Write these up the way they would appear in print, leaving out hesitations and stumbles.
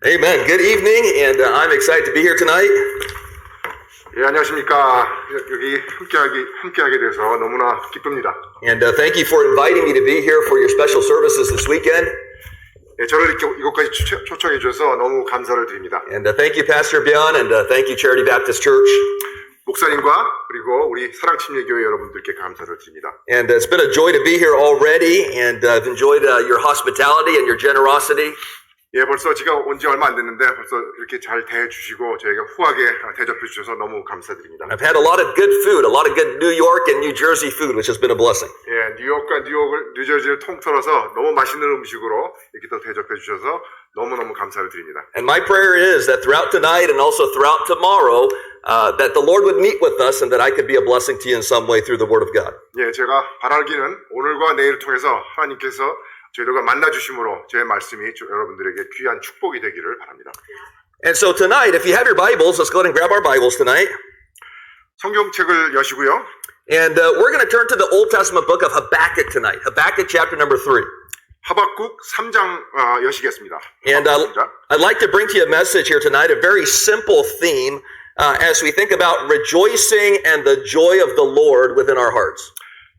Amen. Good evening, and I'm excited to be here tonight. 예, 안녕하십니까. 여기 함께하게 돼서 너무나 기쁩니다. And thank you for inviting me to be here for your special services this weekend. 예, 저를 이렇게 이곳까지 초청해 주셔서 너무 감사를 드립니다. And thank you, Pastor Bjorn, and thank you, Charity Baptist Church. 목사님과 그리고 우리 사랑침례교회 여러분들께 감사를 드립니다. And it's been a joy to be here already, and I've enjoyed your hospitality and your generosity. 예, 벌써 제가 온 지 얼마 안 됐는데 벌써 이렇게 잘 대해주시고 저희가 후하게 대접해 주셔서 너무 감사드립니다. I've had a lot of good food, a lot of good New York and New Jersey food, which has been a blessing. 예, 뉴저지를 통틀어서 너무 맛있는 음식으로 이렇게 또 대접해 주셔서 너무너무 감사를 드립니다. And my prayer is that throughout tonight and also throughout tomorrow, that the Lord would meet with us and that I could be a blessing to you in some way through the Word of God. 예, 제가 바라기는 오늘과 내일을 통해서 하나님께서 저희들과 만나주심으로 제 말씀이 여러분들에게 귀한 축복이 되기를 바랍니다. And so tonight, if you have your Bibles, let's go ahead and grab our Bibles tonight. 성경책을 여시고요. And we're going to turn to the Old Testament book of Habakkuk tonight. Habakkuk chapter number 3. 하박국 3장 여시겠습니다. And I'd like to bring to you a message here tonight, a very simple theme as we think about rejoicing and the joy of the Lord within our hearts.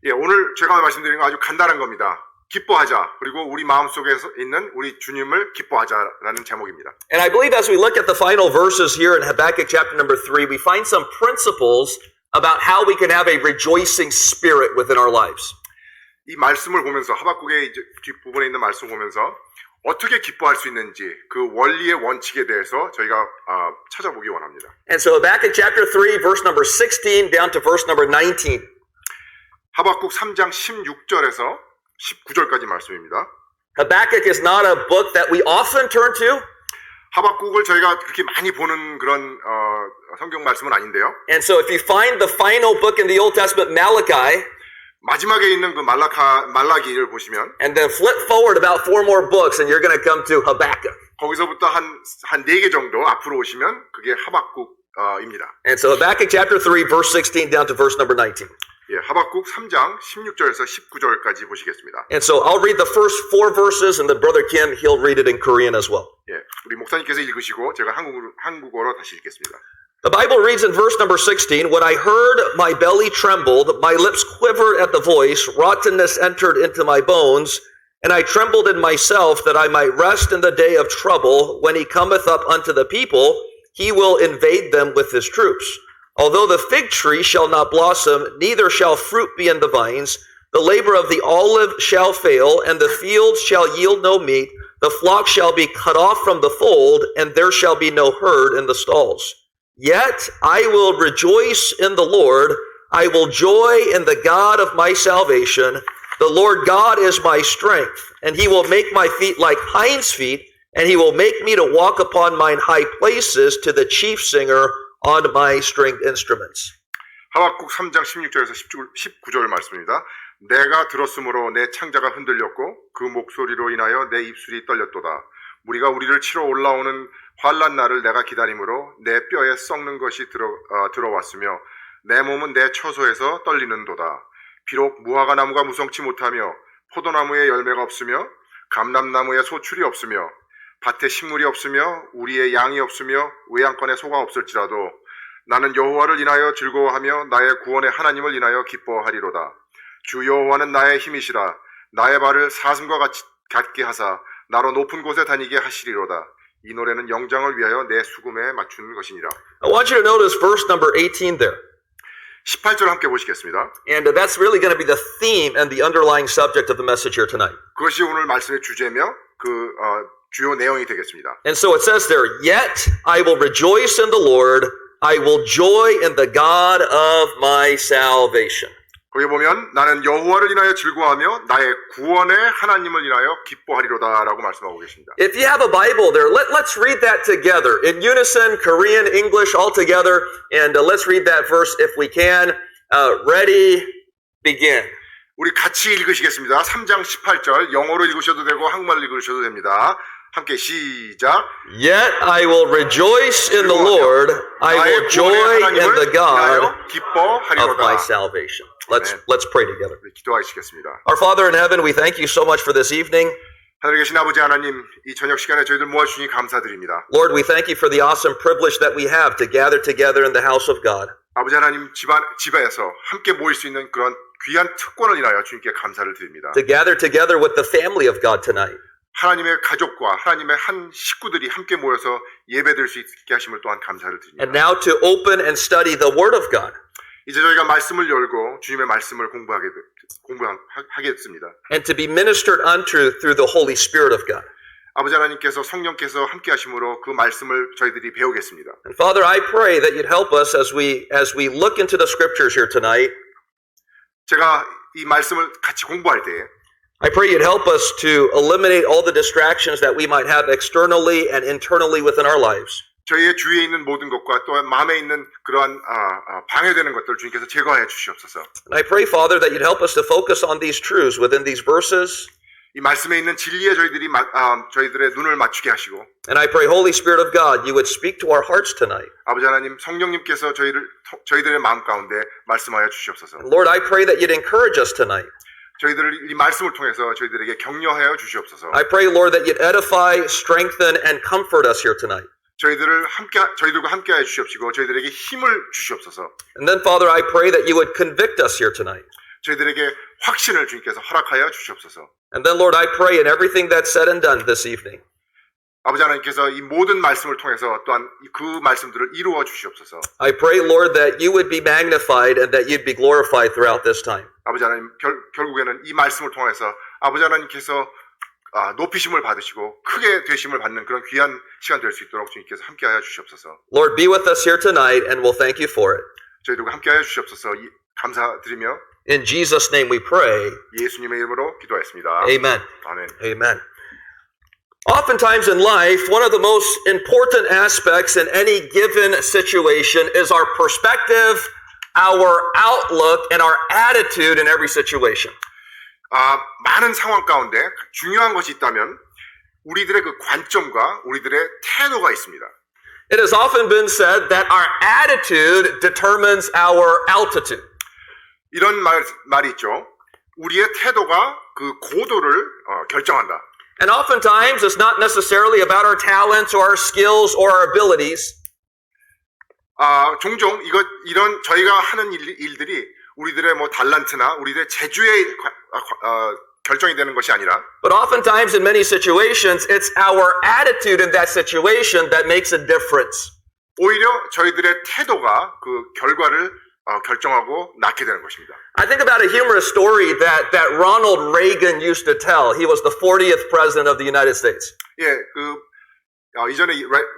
예, 오늘 제가 말씀드리는 건 아주 간단한 겁니다. 기뻐하자. 그리고 우리 마음속에 있는 우리 주님을 기뻐하자라는 제목입니다. And I believe as we look at the final verses here in Habakkuk chapter number 3, we find some principles about how we can have a rejoicing spirit within our lives. 이 말씀을 보면서 하박국의 이제 뒷부분에 있는 말씀을 보면서 어떻게 기뻐할 수 있는지 그 원리의 원칙에 대해서 저희가 찾아보기 원합니다. And so Habakkuk chapter 3, verse number 16 down to verse number 19. 하박국 3장 16절에서 19절까지 말씀입니다. Habakkuk is not a book that we often turn to. 하박국을 저희가 그렇게 많이 보는 그런 성경 말씀은 아닌데요. And so if you find the final book in the Old Testament, Malachi, 마지막에 있는 그 말라기를 보시면 and then flip forward about 4 more books and you're going to come to Habakkuk. 거기서부터 한 4개 정도 앞으로 오시면 그게 하박국입니다. And so Habakkuk chapter 3, verse 16 down to verse number 19. 예, 하박국 3장 16절에서 19절까지 보시겠습니다. And so I'll read the first 4 verses and then Brother Kim, he'll read it in Korean as well. 예, 우리 목사님께서 읽으시고 제가 한국어로 다시 읽겠습니다. The Bible reads in verse number 16, When I heard, my belly trembled, my lips quivered at the voice, rottenness entered into my bones, and I trembled in myself that I might rest in the day of trouble. When he cometh up unto the people, he will invade them with his troops. Although the fig tree shall not blossom, neither shall fruit be in the vines, the labor of the olive shall fail, and the fields shall yield no meat, the flock shall be cut off from the fold, and there shall be no herd in the stalls. Yet I will rejoice in the Lord, I will joy in the God of my salvation. The Lord God is my strength, and he will make my feet like hinds' feet, and he will make me to walk upon mine high places to the chief singer on my stringed instruments. 하박국 3장 16절에서 19절 말씀입니다. 내가 들었으므로 내 창자가 흔들렸고 그 목소리로 인하여 내 입술이 떨렸도다. 무리가 우리를 치러 올라오는 환난 날을 내가 기다림으로 내 뼈에 썩는 것이 들어왔으며 내 몸은 내 처소에서 떨리는도다. 비록 무화과 나무가 무성치 못하며 포도나무에 열매가 없으며 감람나무에 소출이 없으며 밭에 식물이 없으며 우리의 양이 없으며 외양간에 소가 없을지라도 나는 여호와를 인하여 즐거워하며 나의 구원의 하나님을 인하여 기뻐하리로다. 주 여호와는 나의 힘이시라. 나의 발을 사슴과 같게 하사 나로 높은 곳에 다니게 하시리로다. 이 노래는 영장을 위하여 내 수금에 맞춘 것이니라. I want you to notice verse number 18 there. 18절 함께 보시겠습니다. And that's really going to be the theme and the underlying subject of the message here tonight. 그것이 오늘 말씀의 주제며 주요 내용이 되겠습니다. And so it says there, Yet I will rejoice in the Lord, I will joy in the God of my salvation. 거기 보면 나는 여호와를 인하여 즐거워하며 나의 구원의 하나님을 인하여 기뻐하리로다라고 말씀하고 계십니다. If you have a Bible there, let's read that together in unison, Korean, English, all together, and let's read that verse if we can. Ready, begin. 우리 같이 읽으시겠습니다. 3장 18절 영어로 읽으셔도 되고 한국말로 읽으셔도 됩니다. 함께 시작. Yet I will rejoice in the Lord, I will joy in the God of my salvation. Let's pray together. 기도하시겠습니다. Our Father in heaven, we thank you so much for this evening. 하늘에 계신 아버지 하나님, 이 저녁 시간에 저희들 모아주시니 감사드립니다. Lord, we thank you for the awesome privilege that we have to gather together in the house of God. 아버지 하나님 집에서 함께 모일 수 있는 그런 귀한 특권을 인하여 주님께 감사를 드립니다. To gather together with the family of God tonight. 하나님의 가족과 하나님의 한 식구들이 함께 모여서 예배드릴 수 있게 하심을 또한 감사를 드립니다. And now to open and study the Word of God. 이제 저희가 말씀을 열고 주님의 말씀을 공부하겠습니다. And to be ministered unto through the Holy Spirit of God. 아버지 하나님께서 성령께서 함께 하심으로 그 말씀을 저희들이 배우겠습니다. And Father, I pray that you'd help us as we look into the scriptures here tonight. 제가 이 말씀을 같이 공부할 때 I pray you'd help us to eliminate all the distractions that we might have externally and internally within our lives. 저희의 주위에 있는 모든 것과 또 마음에 있는 그러한 방해되는 것들을 주님께서 제거하여 주시옵소서. And I pray, Father, that you'd help us to focus on these truths within these verses. 이 말씀에 있는 진리에 저희들의 눈을 맞추게 하시고 And I pray, Holy Spirit of God, you would speak to our hearts tonight. 아버지 하나님 성령님께서 저희들의 마음 가운데 말씀하여 주시옵소서. Lord, I pray that you'd encourage us tonight. 저희들을 이 말씀을 통해서 저희들에게 격려하여 주시옵소서. I pray, Lord, that you'd edify, strengthen, and comfort us here tonight. 저희들과 함께하여 주시옵시고 저희들에게 힘을 주시옵소서. And then, Father, I pray that you would convict us here tonight. 저희들에게 확신을 주님께서 허락하여 주시옵소서. And then, Lord, I pray in everything that's said and done this evening. 아버지 하나님께서 이 모든 말씀을 통해서 또한 그 말씀들을 이루어 주시옵소서. I pray, Lord, that you would be magnified and that you'd be glorified throughout this time. 아버지 하나님 결국에는 이 말씀을 통해서 아버지 하나님께서 높이심을 받으시고 크게 되심을 받는 그런 귀한 시간 될 수 있도록 주님께서 함께하여 주시옵소서. Lord, be with us here tonight and we'll thank you for it. 저희들과 함께하여 주시옵소서. 감사드리며 In Jesus' name we pray. 예수님의 이름으로 기도하였습니다. Amen. 아멘. Amen. Oftentimes in life, one of the most important aspects in any given situation is our perspective, our outlook, and our attitude in every situation. 많은 상황 가운데 중요한 것이 있다면 우리들의 그 관점과 우리들의 태도가 있습니다. It has often been said that our attitude determines our altitude. 이런 말이 있죠. 우리의 태도가 그 고도를 결정한다. And oftentimes it's not necessarily about our talents or our skills or our abilities. 종종 이런 저희가 하는 일들이 우리들의 뭐 달란트나 우리들의 재주에 결정이 되는 것이 아니라 But oftentimes in many situations, it's our attitude in that situation that makes a difference. 오히려 저희들의 태도가 그 결과를 결정하고 낳게 되는 것입니다. I think about a humorous story that Ronald Reagan used to tell. He was the 40th president of the United States. 예, 이전에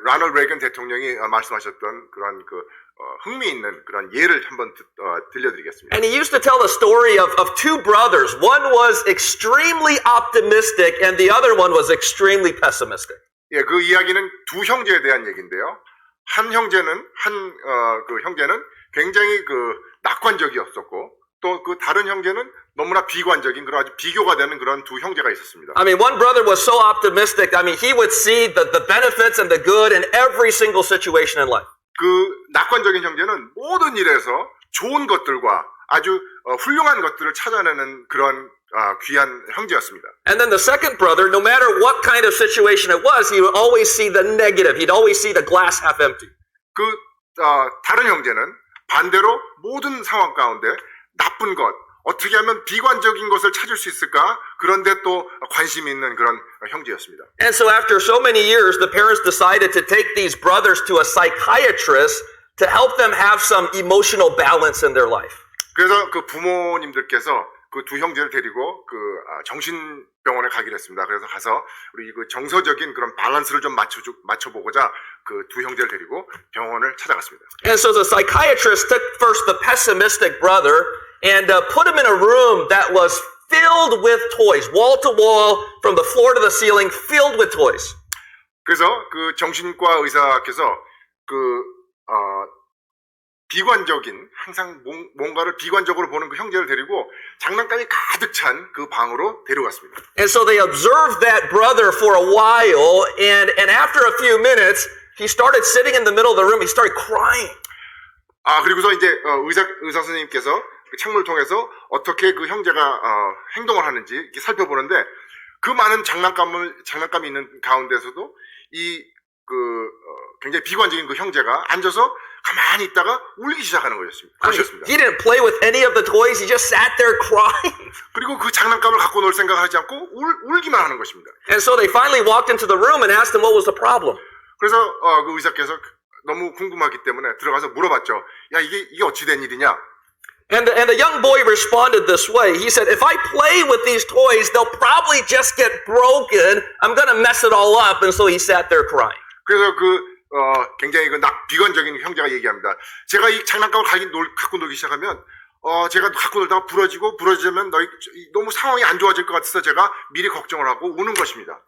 라널드 레이건 대통령이 말씀하셨던 그런 흥미있는 그런 예를 한번 들려드리겠습니다. And he used to tell a story of two brothers. One was extremely optimistic and the other one was extremely pessimistic. 예, 그 이야기는 두 형제에 대한 얘기인데요. 한 형제는 굉장히 낙관적이었었고 또 그 다른 형제는 너무나 비관적인 그런 아주 비교가 되는 그런 두 형제가 있었습니다. I mean, one brother was so optimistic. I mean, he would see the benefits and the good in every single situation in life. 그 낙관적인 형제는 모든 일에서 좋은 것들과 아주 훌륭한 것들을 찾아내는 그런 귀한 형제였습니다. And then the second brother, no matter what kind of situation it was, he would always see the negative. He'd always see the glass half empty. 다른 형제는 반대로 모든 상황 가운데 나쁜 것, 어떻게 하면 비관적인 것을 찾을 수 있을까? 그런데 또 관심이 있는 그런 형제였습니다. And so after so many years, the parents decided to take these brothers to a psychiatrist to help them have some emotional balance in their life. 그래서 그 부모님들께서 그 두 형제를 데리고 정신병원에 가기로 했습니다. 그래서 가서 우리 그 정서적인 그런 밸런스를 좀 맞춰보고자 그 두 형제를 데리고 병원을 찾아갔습니다. And so the psychiatrist took first the pessimistic brother and put him in a room that was filled with toys, wall to wall, from the floor to the ceiling, filled with toys. 그래서 그 정신과 의사께서 비관적인 항상 뭔가를 비관적으로 보는 그 형제를 데리고 장난감이 가득 찬 그 방으로 데려갔습니다. And so they observed that brother for a while, and after a few minutes, he started sitting in the middle of the room. He started crying. 그리고서 이제 의사 선생님께서 그 창문을 통해서 어떻게 그 형제가 행동을 하는지 이렇게 살펴보는데 그 많은 장난감이 있는 가운데서도 굉장히 비관적인 그 형제가 앉아서 가만히 있다가 울기 시작하는 것이었습니다. He didn't play with any of the toys. He just sat there crying. 그리고 그 장난감을 갖고 놀 생각을 하지 않고 울기만 하는 것입니다. And so they finally walked into the room and asked him what was the problem. 그래서 그 의사께서 너무 궁금하기 때문에 들어가서 물어봤죠. 야, 이게 어찌 된 일이냐? And the young boy responded this way. He said, if I play with these toys, they'll probably just get broken. I'm going to mess it all up. And so he sat there crying. 그래서 굉장히 비관적인 형제가 얘기합니다. 제가 이 장난감을 갖고 놀기 시작하면, 제가 갖고 놀다가 부러지면 너무 상황이 안 좋아질 것 같아서 제가 미리 걱정을 하고 우는 것입니다.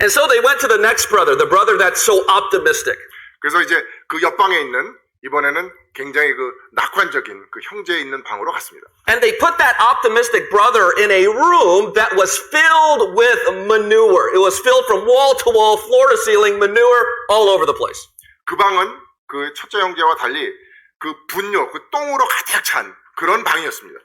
And so they went to the next brother, the brother that's so optimistic. 그래서 이제 그 옆방에 있는 이번에는 굉장히 낙관적인 그 형제에 있는 방으로 갔습니다. And they put that optimistic brother in a room that was filled with manure. It was filled from wall to wall, floor to ceiling, manure all over the place. 그 방은 그 첫째 형제와 달리 그 분뇨, 그 똥으로 가득 찬 그런 방이었습니다.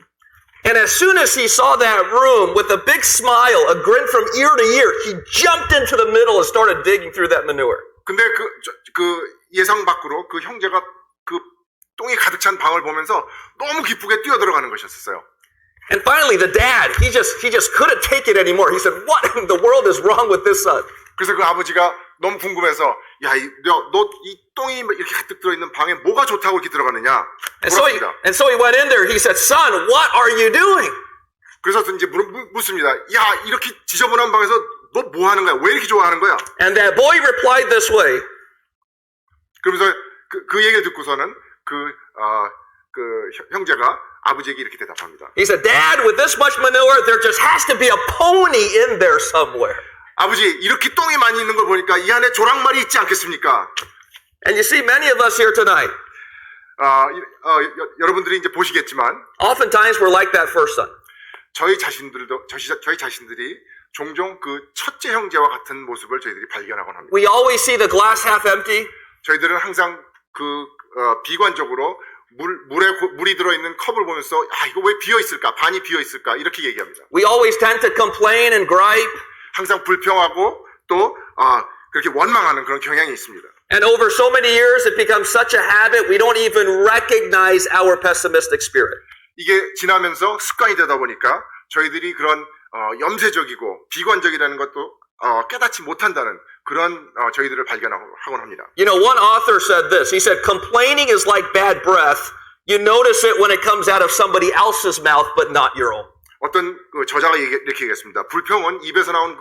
And as soon as he saw that room with a big smile, a grin from ear to ear, he jumped into the middle and started digging through that manure. 근데 그 예상 밖으로 그 형제가 그 똥이 가득 찬 방을 보면서 너무 기쁘게 뛰어들어가는 것이었어요. And finally, the dad, he just couldn't take it anymore. He said, "What in the world is wrong with this son?" 그래서 그 아버지가 너무 궁금해서, 야, 너 이 똥이 이렇게 가득 들어있는 방에 뭐가 좋다고 이렇게 들어가느냐? 물었습니다. And so he went in there. He said, "Son, what are you doing?" 그래서 이제 묻습니다. 야, 이렇게 지저분한 방에서 너 뭐 하는 거야? 왜 이렇게 좋아하는 거야? And that boy replied this way. 그러면서 그 얘기를 듣고서는 형제가 아버지에게 이렇게 대답합니다. He said, "Dad, with this much manure, there just has to be a pony in there somewhere." 아버지, 이렇게 똥이 많이 있는 걸 보니까 이 안에 조랑말이 있지 않겠습니까? And you see, many of us here tonight, 여러분들이 이제 보시겠지만, oftentimes we're like that first son. 저희 자신들이 종종 그 첫째 형제와 같은 모습을 저희들이 발견하곤 합니다. We always see the glass half empty. 저희들은 항상 비관적으로 물이 들어있는 컵을 보면서, 이거 왜 비어있을까? 반이 비어있을까? 이렇게 얘기합니다. We always tend to complain and gripe. 항상 불평하고 또, 그렇게 원망하는 그런 경향이 있습니다. And over so many years, it becomes such a habit, we don't even recognize our pessimistic spirit. 이게 지나면서 습관이 되다 보니까 저희들이 그런 염세적이고 비관적이라는 것도 깨닫지 못한다는 그런 저희들을 발견하곤 합니다. You know, one author said this. He said, complaining is like bad breath. You notice it when it comes out of somebody else's mouth, but not your own. 어떤 저자가 이렇게 얘기했습니다. 불평은 입에서 나온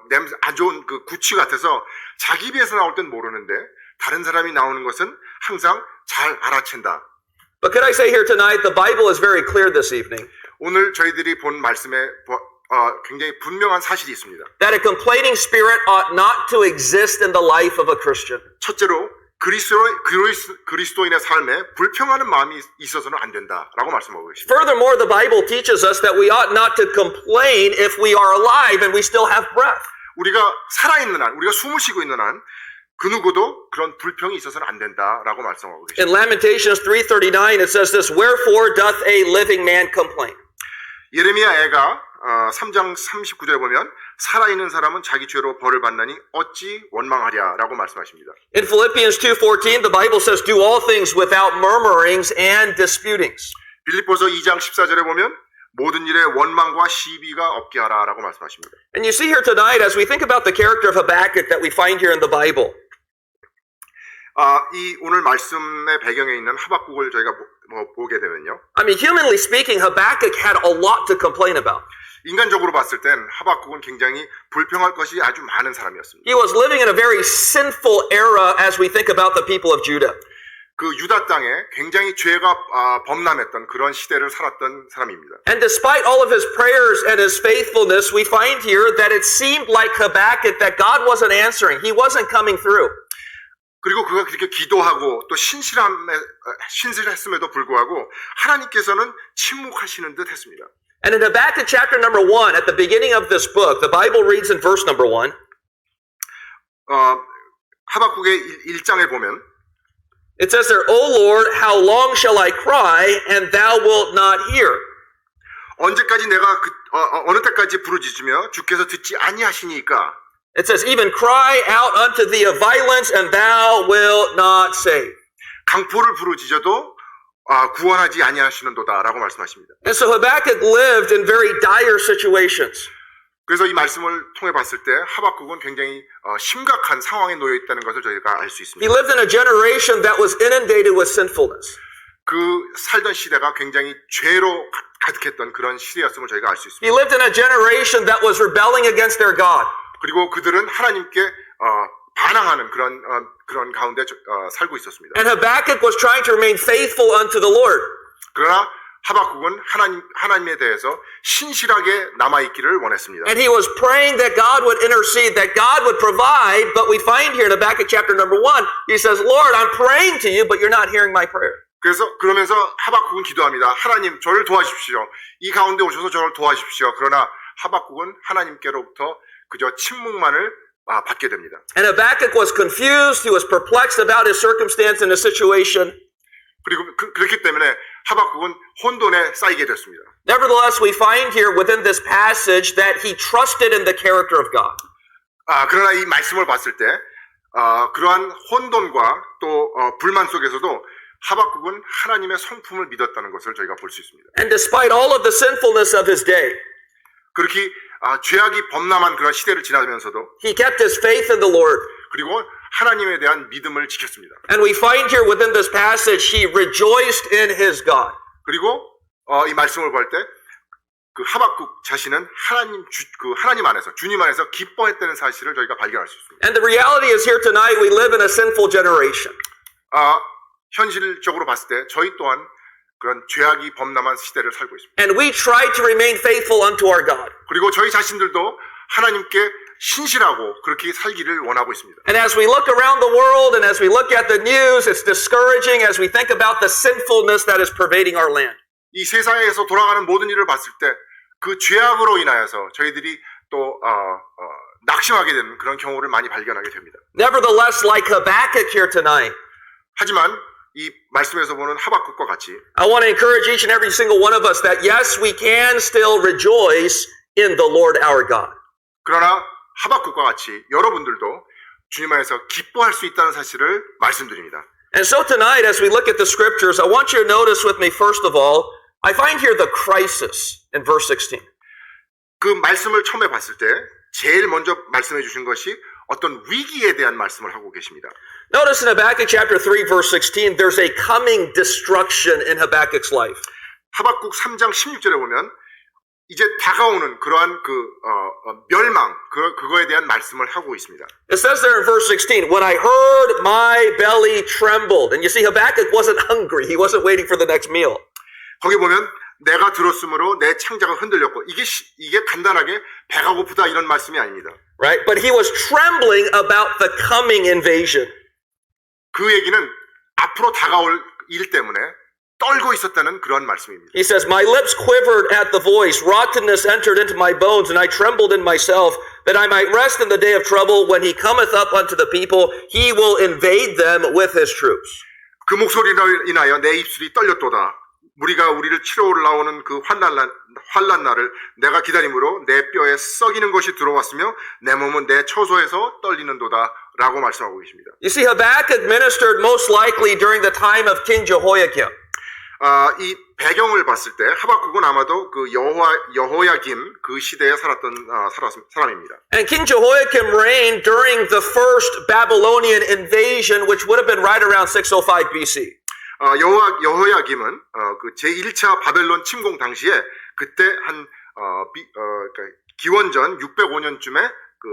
냄새, 안 좋은 구취 같아서 자기 입에서 나올 땐 모르는데 다른 사람이 나오는 것은 항상 잘 알아챈다. But could I say here tonight, the Bible is very clear this evening. 오늘 저희들이 본 말씀에 굉장히 분명한 사실이 있습니다. That a complaining spirit ought not to exist in the life of a Christian. 첫째로 그리스도인의 삶에 불평하는 마음이 있어서는 안 된다라고 말씀하고 계십니다. Furthermore, the Bible teaches us that we ought not to complain if we are alive and we still have breath. 우리가 살아있는 한, 우리가 숨을 쉬고 있는 한, 그 누구도 그런 불평이 있어서는 안 된다라고 말씀하고 계십니다. In Lamentations 3:39, it says this, "Wherefore doth a living man complain?" 예레미야 애가 3장 39절에 보면 살아있는 사람은 자기 죄로 벌을 받나니 어찌 원망하랴라고 말씀하십니다. In Philippians 2:14, the Bible says, "Do all things without murmurings and disputings." 빌립보서 2장 14절에 보면 모든 일에 원망과 시비가 없게 하라라고 말씀하십니다. And you see here tonight, as we think about the character of Habakkuk that we find here in the Bible, 이 오늘 말씀의 배경에 있는 하박국을 저희가 보게 되면요. I mean, humanly speaking, Habakkuk had a lot to complain about. 인간적으로 봤을 땐 하박국은 굉장히 불평할 것이 아주 많은 사람이었습니다. He was living in a very sinful era as we think about the people of Judah. 그 유다 땅에 굉장히 죄가 범람했던 그런 시대를 살았던 사람입니다. And despite all of his prayers and his faithfulness, we find here that it seemed like Habakkuk that God wasn't answering. He wasn't coming through. 그리고 그가 그렇게 기도하고 또 신실했음에도 불구하고 하나님께서는 침묵하시는 듯 했습니다. And in Habakkuk chapter number 1, at the beginning of this book, the Bible reads in verse number 1. 하박국의 1장에 보면 It says there, "O Lord, how long shall I cry, and thou wilt not hear?" 언제까지 내가 어느 때까지 부르짖으며 주께서 듣지 아니하시니까. It says, even cry out unto thee of violence, and thou wilt not save. 강포를 부르짖어도 구원하지 아니하시는도다라고 말씀하십니다. And so Habakkuk lived in very dire situations. 그래서 이 말씀을 통해 봤을 때 하박국은 굉장히 심각한 상황에 놓여 있다는 것을 저희가 알 수 He 있습니다. lived in a generation that was inundated with sinfulness. 그 살던 시대가 굉장히 죄로 가득했던 그런 시대였음을 저희가 알 수 있습니다. He lived in a generation that was rebelling against their God. 그리고 그들은 하나님께 반항하는 그런 가운데 살고 있었습니다. And Habakkuk was trying to remain faithful unto the Lord. 그러나 하박국은 하나님에 대해서 신실하게 남아있기를 원했습니다. And he was praying that God would intercede, that God would provide, but we find here in Habakkuk chapter number 1, he says, Lord, I'm praying to you, but you're not hearing my prayer. 그러면서 하박국은 기도합니다. 하나님, 저를 도와주십시오. 이 가운데 오셔서 저를 도와주십시오. 그러나 하박국은 하나님께로부터 그저 침묵만을 받게 됩니다. And Habakkuk was confused, he was perplexed about his circumstance and his situation. 그리고 그렇기 때문에 하박국은 혼돈에 쌓이게 됐습니다. Nevertheless, we find here within this passage that he trusted in the character of God. 그러나 이 말씀을 봤을 때 그러한 혼돈과 또 불만 속에서도 하박국은 하나님의 성품을 믿었다는 것을 저희가 볼 수 있습니다. And despite all of the sinfulness of his day, 그렇게 죄악이 범람한 그런 시대를 지나면서도 he kept his faith in the Lord. 그리고 하나님에 대한 믿음을 지켰습니다. And we find here within this passage, he rejoiced in his God. 그리고 이 말씀을 볼 때 그 하박국 자신은 하나님 안에서 주님 안에서 기뻐했다는 사실을 저희가 발견할 수 있습니다. And the reality is here tonight, we live in a sinful generation. 현실적으로 봤을 때 저희 또한 그런 죄악이 범람한 시대를 살고 있습니다. And we try to remain faithful unto our God. 그리고 저희 자신들도 하나님께 신실하고 그렇게 살기를 원하고 있습니다. And as we look around the world and as we look at the news, it's discouraging as we think about the sinfulness that is pervading our land. 이 세상에서 돌아가는 모든 일을 봤을 때 그 죄악으로 인하여서 저희들이 또 낙심하게 되는 그런 경우를 많이 발견하게 됩니다. Nevertheless, like Habakkuk here tonight, 하지만 이 말씀에서 보는 하박국과 같이 I want to encourage each and every single one of us that yes, we can still rejoice in the Lord our God. 그러나 하박국과 같이 여러분들도 주님 안에서 기뻐할 수 있다는 사실을 말씀드립니다. And so tonight, as we look at the scriptures, I want you to notice with me, first of all, I find here the crisis in verse 16. 그 말씀을 처음에 봤을 때 제일 먼저 말씀해 주신 것이 어떤 위기에 대한 말씀을 하고 계십니다. Notice in Habakkuk chapter 3, verse 16, there's a coming destruction in Habakkuk's life. 하박국 3장 16절에 보면 이제 다가오는 그러한 멸망, 그거에 대한 말씀을 하고 있습니다. It says there in verse 16, when I heard, my belly trembled. And you see, Habakkuk wasn't hungry. He wasn't waiting for the next meal. 거기 보면 내가 들었으므로 내 창자가 흔들렸고 이게 간단하게 배가 고프다 이런 말씀이 아닙니다. Right? But he was trembling about the coming invasion. 그 얘기는 앞으로 다가올 일 때문에 떨고 있었다는 그런 말씀입니다. He says, my lips quivered at the voice, rottenness entered into my bones, and I trembled in myself, that I might rest in the day of trouble. When he cometh up unto the people, he will invade them with his troops. 그 목소리로 인하여 내 입술이 떨렸도다. 우리가 우리를 치러 올라오는 그 환난 날을 내가 기다림으로 내 뼈에 썩이는 것이 들어왔으며 내 몸은 내 처소에서 떨리는도다 라고 말씀하고 계십니다. You see, Habakkuk ministered most likely during the time of King Jehoiakim. 이 배경을 봤을 때 하박국은 아마도 그 여호야김 그 시대에 살았던 사람입니다. And King Jehoiakim reigned during the first Babylonian invasion, which would have been right around 605 BC. 여호야김은 그 제1차 바벨론 침공 당시에 그때 기원전 605년쯤에 그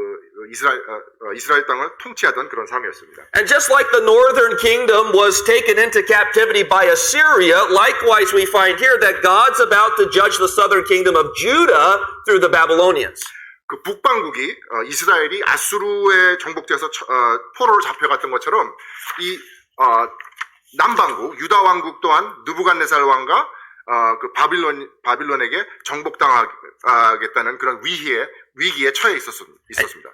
이스라엘 땅을 통치하던 그런 사람이었습니다. And just like the northern kingdom was taken into captivity by Assyria, likewise we find here that God's about to judge the southern kingdom of Judah through the Babylonians. 그 북방국이 이스라엘이 아수르에 정복돼서 포로로 잡혀갔던 것처럼 이 남방국 유다 왕국 또한 느부갓네살 왕과 그 바빌론에게 정복당하겠다는 그런 위기에 처해 있었습니다.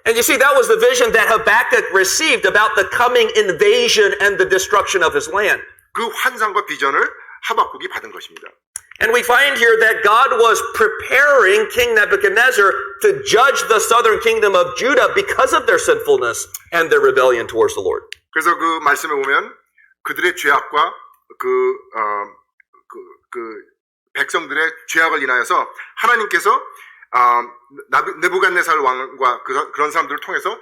And you see, that was the vision that Habakkuk received about the coming invasion and the destruction of his land. 그 환상과 비전을 하박국이 받은 것입니다. And we find here that God was preparing King Nebuchadnezzar to judge the southern kingdom of Judah because of their sinfulness and their rebellion towards the Lord. 그래서 그 말씀에 보면 그들의 죄악과 백성들의 죄악을 인하여서 하나님께서 느부갓네살 왕과 그런 사람들을 통해서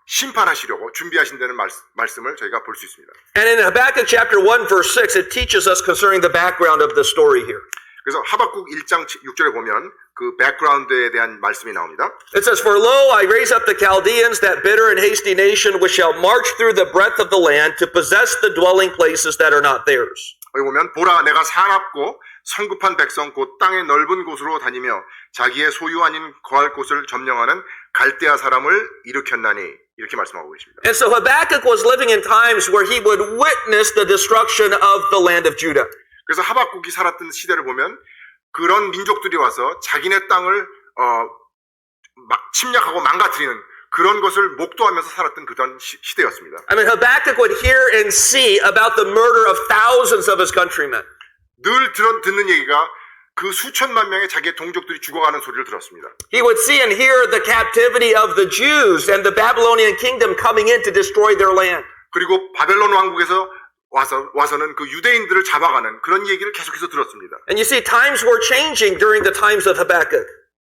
심판하시려고 준비하신다는 말씀을 저희가 볼 수 있습니다. And in Habakkuk chapter 1 verse 6 it teaches us concerning the background of the story here. 그래서 하박국 1장 6절에 보면 그 백그라운드에 대한 말씀이 나옵니다. It says, For lo, I raise up the Chaldeans, that bitter and hasty nation, which shall march through the breadth of the land to possess the dwelling places that are not theirs. 여기 보면 보라 내가 사납고 성급한 백성 곧 땅의 넓은 곳으로 다니며 자기의 소유 아닌 거할 곳을 점령하는 갈대아 사람을 일으켰나니 이렇게 말씀하고 계십니다. And so Habakkuk was living in times where he would witness the destruction of the land of Judah. 그래서 하박국이 살았던 시대를 보면 그런 민족들이 와서 자기네 땅을 침략하고 망가뜨리는 그런 것을 목도하면서 살았던 그런 시대였습니다. I mean, Habakkuk would hear and see about the murder of thousands of his countrymen. 늘 듣는 얘기가 그 수천만 명의 자기의 동족들이 죽어가는 소리를 들었습니다. He would see and hear the captivity of the Jews and the Babylonian kingdom coming in to destroy their land. 그리고 바벨론 왕국에서 와서는 그 유대인들을 잡아가는 그런 얘기를 계속해서 들었습니다. And you see, times were changing during the times of Habakkuk.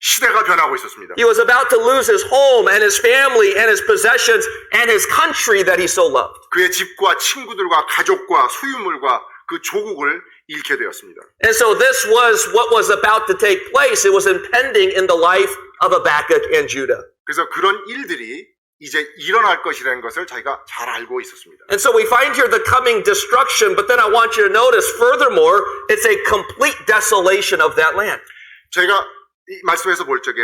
시대가 변하고 있었습니다. He was about to lose his home and his family and his possessions and his country that he so loved. 그의 집과 친구들과 가족과 소유물과 그 조국을 잃게 되었습니다. And so this was what was about to take place. It was impending in the life of Habakkuk and Judah. 그래서 그런 일들이 이제 일어날 것이라는 것을 자기가 잘 알고 있었습니다. And so we find here the coming destruction, but then I want you to notice, furthermore, it's a complete desolation of that land. 제가 이 말씀에서 볼 적에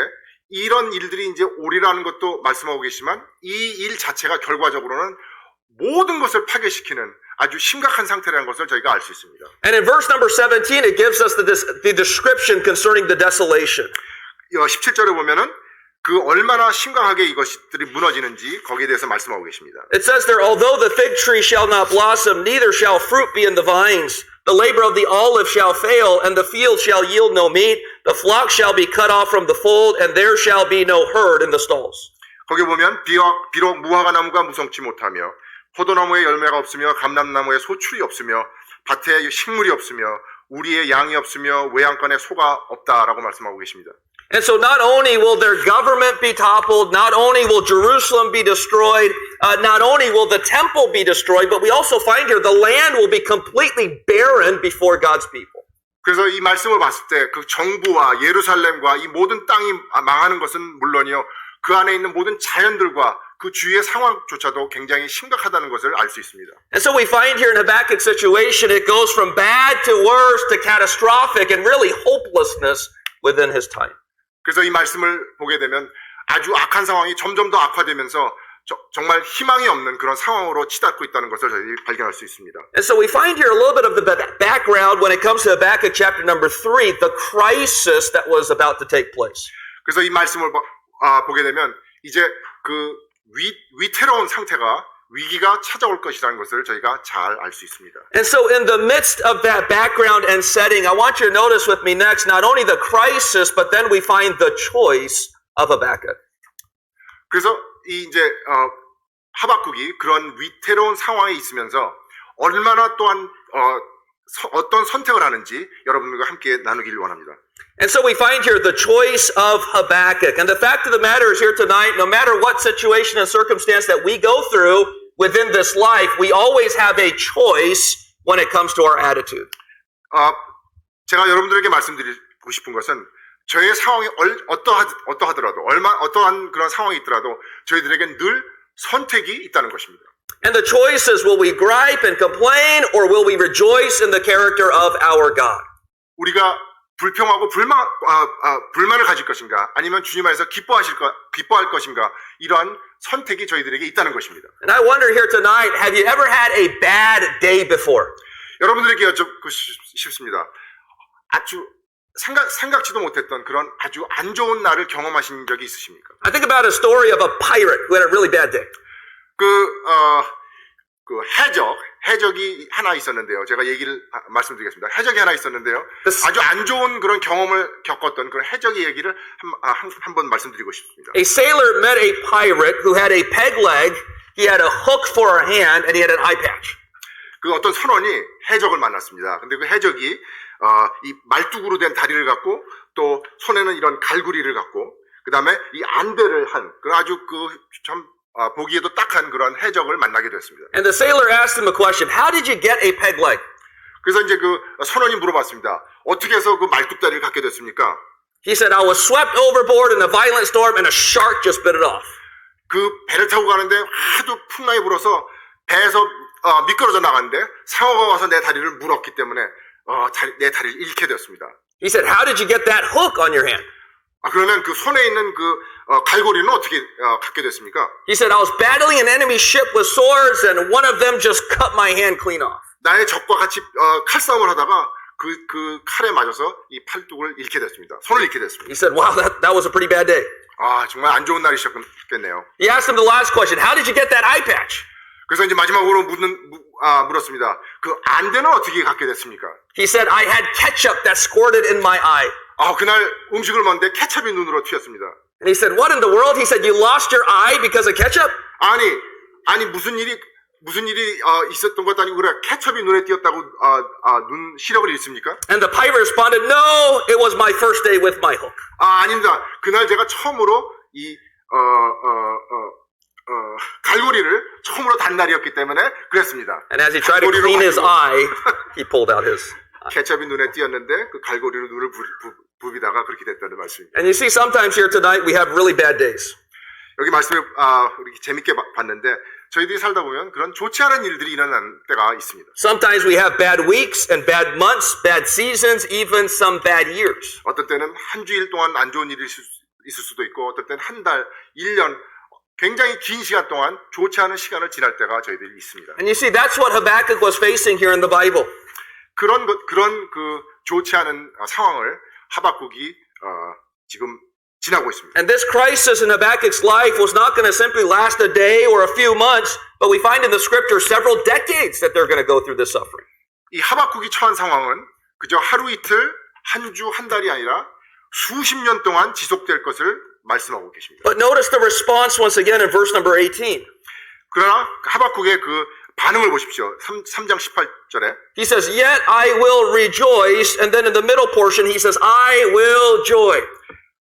이런 일들이 이제 오리라는 것도 말씀하고 계시지만 이 일 자체가 결과적으로는 모든 것을 파괴시키는 아주 심각한 상태라는 것을 저희가 알 수 있습니다. And in verse number 17, it gives us the description concerning the desolation. 17절에 보면은 그 얼마나 심각하게 이것들이 무너지는지 거기에 대해서 말씀하고 계십니다. It says there, although the fig tree shall not blossom, neither shall fruit be in the vines. The labor of the olive shall fail, and the field shall yield no meat. The flock shall be cut off from the fold, and there shall be no herd in the stalls. 거기 보면 비록 무화과 나무가 무성치 못하며 포도나무에 열매가 없으며 감람나무에 소출이 없으며 밭에 식물이 없으며 우리의 양이 없으며 외양간에 소가 없다라고 말씀하고 계십니다. And so not only will their government be toppled, not only will Jerusalem be destroyed, not only will the temple be destroyed, but we also find here the land will be completely barren before God's people. 그래서 이 말씀을 봤을 때 그 정부와 예루살렘과 이 모든 땅이 망하는 것은 물론이요, 그 안에 있는 모든 자연들과 그 주위의 상황조차도 굉장히 심각하다는 것을 알 수 있습니다. And so we find here in Habakkuk's situation, it goes from bad to worse to catastrophic and really hopelessness within his time. 그래서 이 말씀을 보게 되면 아주 악한 상황이 점점 더 악화되면서 정말 희망이 없는 그런 상황으로 치닫고 있다는 것을 저희 발견할 수 있습니다. And so we find here a little bit of the background when it comes to Habakkuk chapter number 3, the crisis that was about to take place. 그래서 이 말씀을 보게 되면 이제 그 위태로운 상태가 위기가 찾아올 것이라는 것을 저희가 잘 알 수 있습니다. And so in the midst of that background and setting, I want you to notice with me next, not only the crisis, but then we find the choice of Habakkuk. 그래서 이제 하박국이 그런 위태로운 상황에 있으면서 얼마나 또한 어떤 선택을 하는지 여러분들과 함께 나누기를 원합니다. And so we find here the choice of Habakkuk. And the fact of the matter is here tonight, no matter what situation and circumstance that we go through within this life, we always have a choice when it comes to our attitude. 제가 여러분들에게 말씀드리고 싶은 것은 저의 상황이 어떠하더라도 어떠한 그런 상황이 있더라도 저희들에겐 늘 선택이 있다는 것입니다. And the choice is, will we gripe and complain or will we rejoice in the character of our God? 우리가 불평하고 불만을 가질 것인가 아니면 주님 안에서 기뻐할 것인가 이러한 선택이 저희들에게 있다는 것입니다. And I wonder here tonight, have you ever had a bad day before? 여러분들에게 여쭙고 싶습니다. 아주 생각지도 못했던 그런 아주 안 좋은 날을 경험하신 적이 있으십니까? I think about a story of a pirate who had a really bad day. 해적이 하나 있었는데요. 제가 말씀드리겠습니다. 해적이 하나 있었는데요. This- 아주 안 좋은 그런 경험을 겪었던 그런 해적의 얘기를 한번 말씀드리고 싶습니다. A sailor met a pirate who had a peg leg, he had a hook for a hand, and he had an eye patch. 그 어떤 선원이 해적을 만났습니다. 근데 그 해적이 이 말뚝으로 된 다리를 갖고 또 손에는 이런 갈고리를 갖고 그 다음에 이 안대를 한 아주 참 보기에도 딱한 그런 해적을 만나게 됐습니다. And the sailor asked him a question, how did you get a peg leg? 그래서 이제 그 선원이 물어봤습니다. 어떻게 해서 그 말뚝다리를 갖게 됐습니까? He said, I was swept overboard in a violent storm and a shark just bit it off. 그 배를 타고 가는데 하도 풍랑이 불어서 배에서 미끄러져 나갔는데 상어가 와서 내 다리를 물었기 때문에 내 다리를 잃게 되었습니다. He said, how did you get that hook on your hand? 그러면 그 손에 있는 그 갈고리는 어떻게 갖게 됐습니까? He said, I was battling an enemy ship with swords and one of them just cut my hand clean off. 나의 적과 같이 칼싸움을 하다가 그 칼에 맞아서 이 팔뚝을 잃게 됐습니다. 손을 잃게 됐습니다. He said, wow, that was a pretty bad day. 정말 안 좋은 날이셨겠네요. He asked him the last question, how did you get that eye patch? 그래서 이제 마지막으로 물었습니다. 그 안대는 어떻게 갖게 됐습니까? He said, I had ketchup that squirted in my eye. 그날 음식을 먹는데 케첩이 눈으로 튀었습니다. And he said, what in the world? He said, you lost your eye because of ketchup? 아니 무슨 일이 있었던 것도 아니고 그래 케첩이 눈에 띄었다고 눈 시력을 잃습니까? And the pirate responded, no, it was my first day with my hook. 아닙니다. 그날 제가 처음으로 이 갈고리를 처음으로 단 날이었기 때문에 그랬습니다. And as he tried to clean his eye, he pulled out his. 케첩이 눈에 띄었는데 그 갈고리로 눈을 부비다가 그렇게 됐다는 말씀입니다. And you see, sometimes here tonight we have really bad days. 여기 말씀을 우리 재밌게 봤는데 저희들이 살다 보면 그런 좋지 않은 일들이 일어나는 때가 있습니다. Sometimes we have bad weeks and bad months, bad seasons, even some bad years. 어떤 때는 한 주일 동안 안 좋은 일이 있을 수도 있고 어떤 때는 한 달, 1년 굉장히 긴 시간 동안 좋지 않은 시간을 지날 때가 저희들이 있습니다. And you see, that's what Habakkuk was facing here in the Bible. 그런 그 좋지 않은 상황을 하박국이 지금 지나고 있습니다. And this crisis in Habakkuk's life was not going to simply last a day or a few months, but we find in the scripture several decades that they're going to go through this suffering. 이 하박국이 처한 상황은 그저 하루 이틀, 한 주, 한 달이 아니라 수십 년 동안 지속될 것을 말씀하고 계십니다. But notice the response once again in verse number 18. 그러나 하박국의 그 반응을 보십시오. 3장 18절에 He says, yet I will rejoice. And then in the middle portion, he says, I will joy.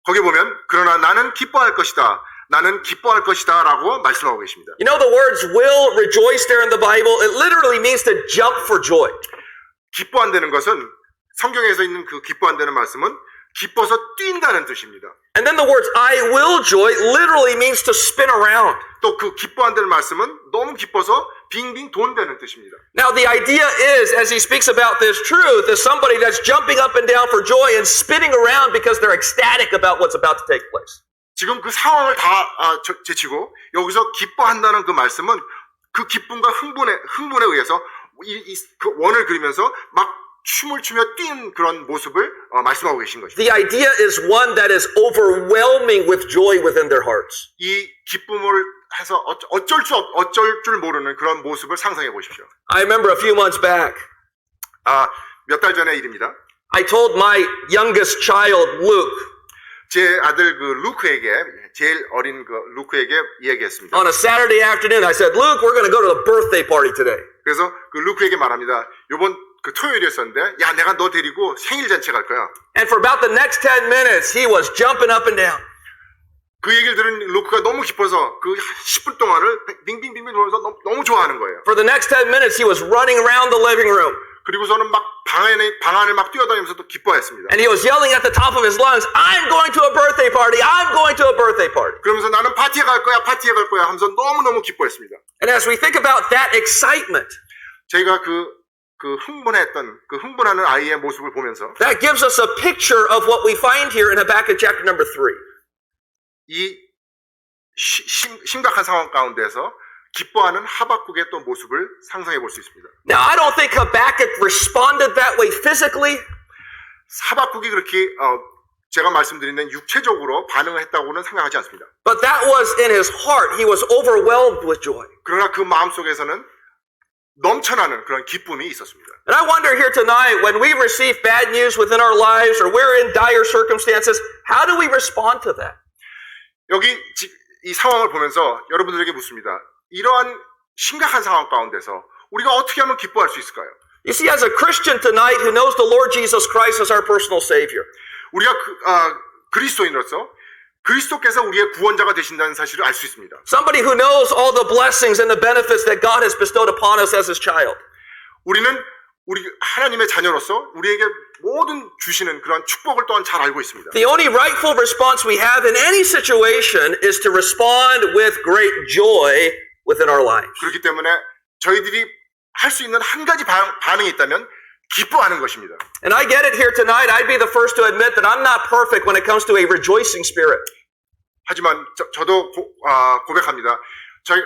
거기 보면 그러나 나는 기뻐할 것이다. 나는 기뻐할 것이다 라고 말씀하고 계십니다. You know the words will, rejoice there in the Bible, it literally means to jump for joy. 기뻐한다는 것은 성경에서 있는 그 기뻐한다는 말씀은 기뻐서 뛴다는 뜻입니다. And then the words I will joy literally means to spin around. 또 그 기뻐한다는 말씀은 너무 기뻐서 빙빙 돈다는 뜻입니다. Now the idea is, as he speaks about this truth, is somebody that's jumping up and down for joy and spinning around because they're ecstatic about what's about to take place. 지금 그 상황을 다 제치고 여기서 기뻐한다는 그 말씀은 그 기쁨과 흥분에 의해서 그 원을 그리면서 막 춤을 추며 뛴 그런 모습을 말씀하고 계신 것입니다. The idea is one that is overwhelming with joy within their hearts. 이 기쁨을 해서 어쩔 줄 모르는 그런 모습을 상상해 보십시오. I remember a few months back, 몇 달 전의 일입니다. I told my youngest child, Luke, 제 아들 그 루크에게 제일 어린 그 루크에게 이야기했습니다. on a Saturday afternoon, I said, Luke, we're going to go to the birthday party today. 그래서 그 루크에게 말합니다. 요번 그 토요일이었었는데, 야, 내가 너 데리고 생일 잔치 갈 거야. And for about the next 10 minutes, he was jumping up and down. 그 얘기를 들은 루크가 너무 기뻐서 그 10분 동안을 빙빙빙빙 돌면서 너무 좋아하는 거예요. For the next 10 minutes, he was running around the living room. 그리고서는 막 방 안을 막 뛰어다니면서 또 기뻐했습니다. And he was yelling at the top of his lungs, I'm going to a birthday party! I'm going to a birthday party! 그러면서 나는 파티에 갈 거야 하면서 너무너무 기뻐했습니다. And as we think about that excitement, 저희가 그 흥분하는 아이의 모습을 보면서 that gives us a picture of what we find here in Habakkuk chapter number 3. 이 심각한 상황 가운데서 기뻐하는 하박국의 또 모습을 상상해 볼 수 있습니다. Now, I don't think Habakkuk responded that way physically, 하박국이 그렇게 제가 말씀드린 육체적으로 반응을 했다고는 생각하지 않습니다. but that was in his heart. He was overwhelmed with joy. 그러나 그 마음속에서는 넘쳐나는 그런 기쁨이 있었습니다. And I wonder here tonight, when we receive bad news within our lives or we're in dire circumstances, how do we respond to that? 여기 이 상황을 보면서 여러분들에게 묻습니다. 이러한 심각한 상황 가운데서 우리가 어떻게 하면 기뻐할 수 있을까요? You see, as a Christian tonight who knows the Lord Jesus Christ as our personal Savior, 우리가 그리스도인으로서 그리스도께서 우리의 구원자가 되신다는 사실을 알 수 있습니다. somebody who knows all the blessings and the benefits that God has bestowed upon us as His child, 우리 하나님의 자녀로서 우리에게 모든 주시는 그런 축복을 또한 잘 알고 있습니다. the only rightful response we have in any situation is to respond with great joy within our lives. 그렇기 때문에 저희들이 할 수 있는 한 가지 반응이 있다면 기뻐하는 것입니다. And I get it here tonight. I'd be the first to admit that I'm not perfect when it comes to a rejoicing spirit. 하지만 저도 고백합니다. 저희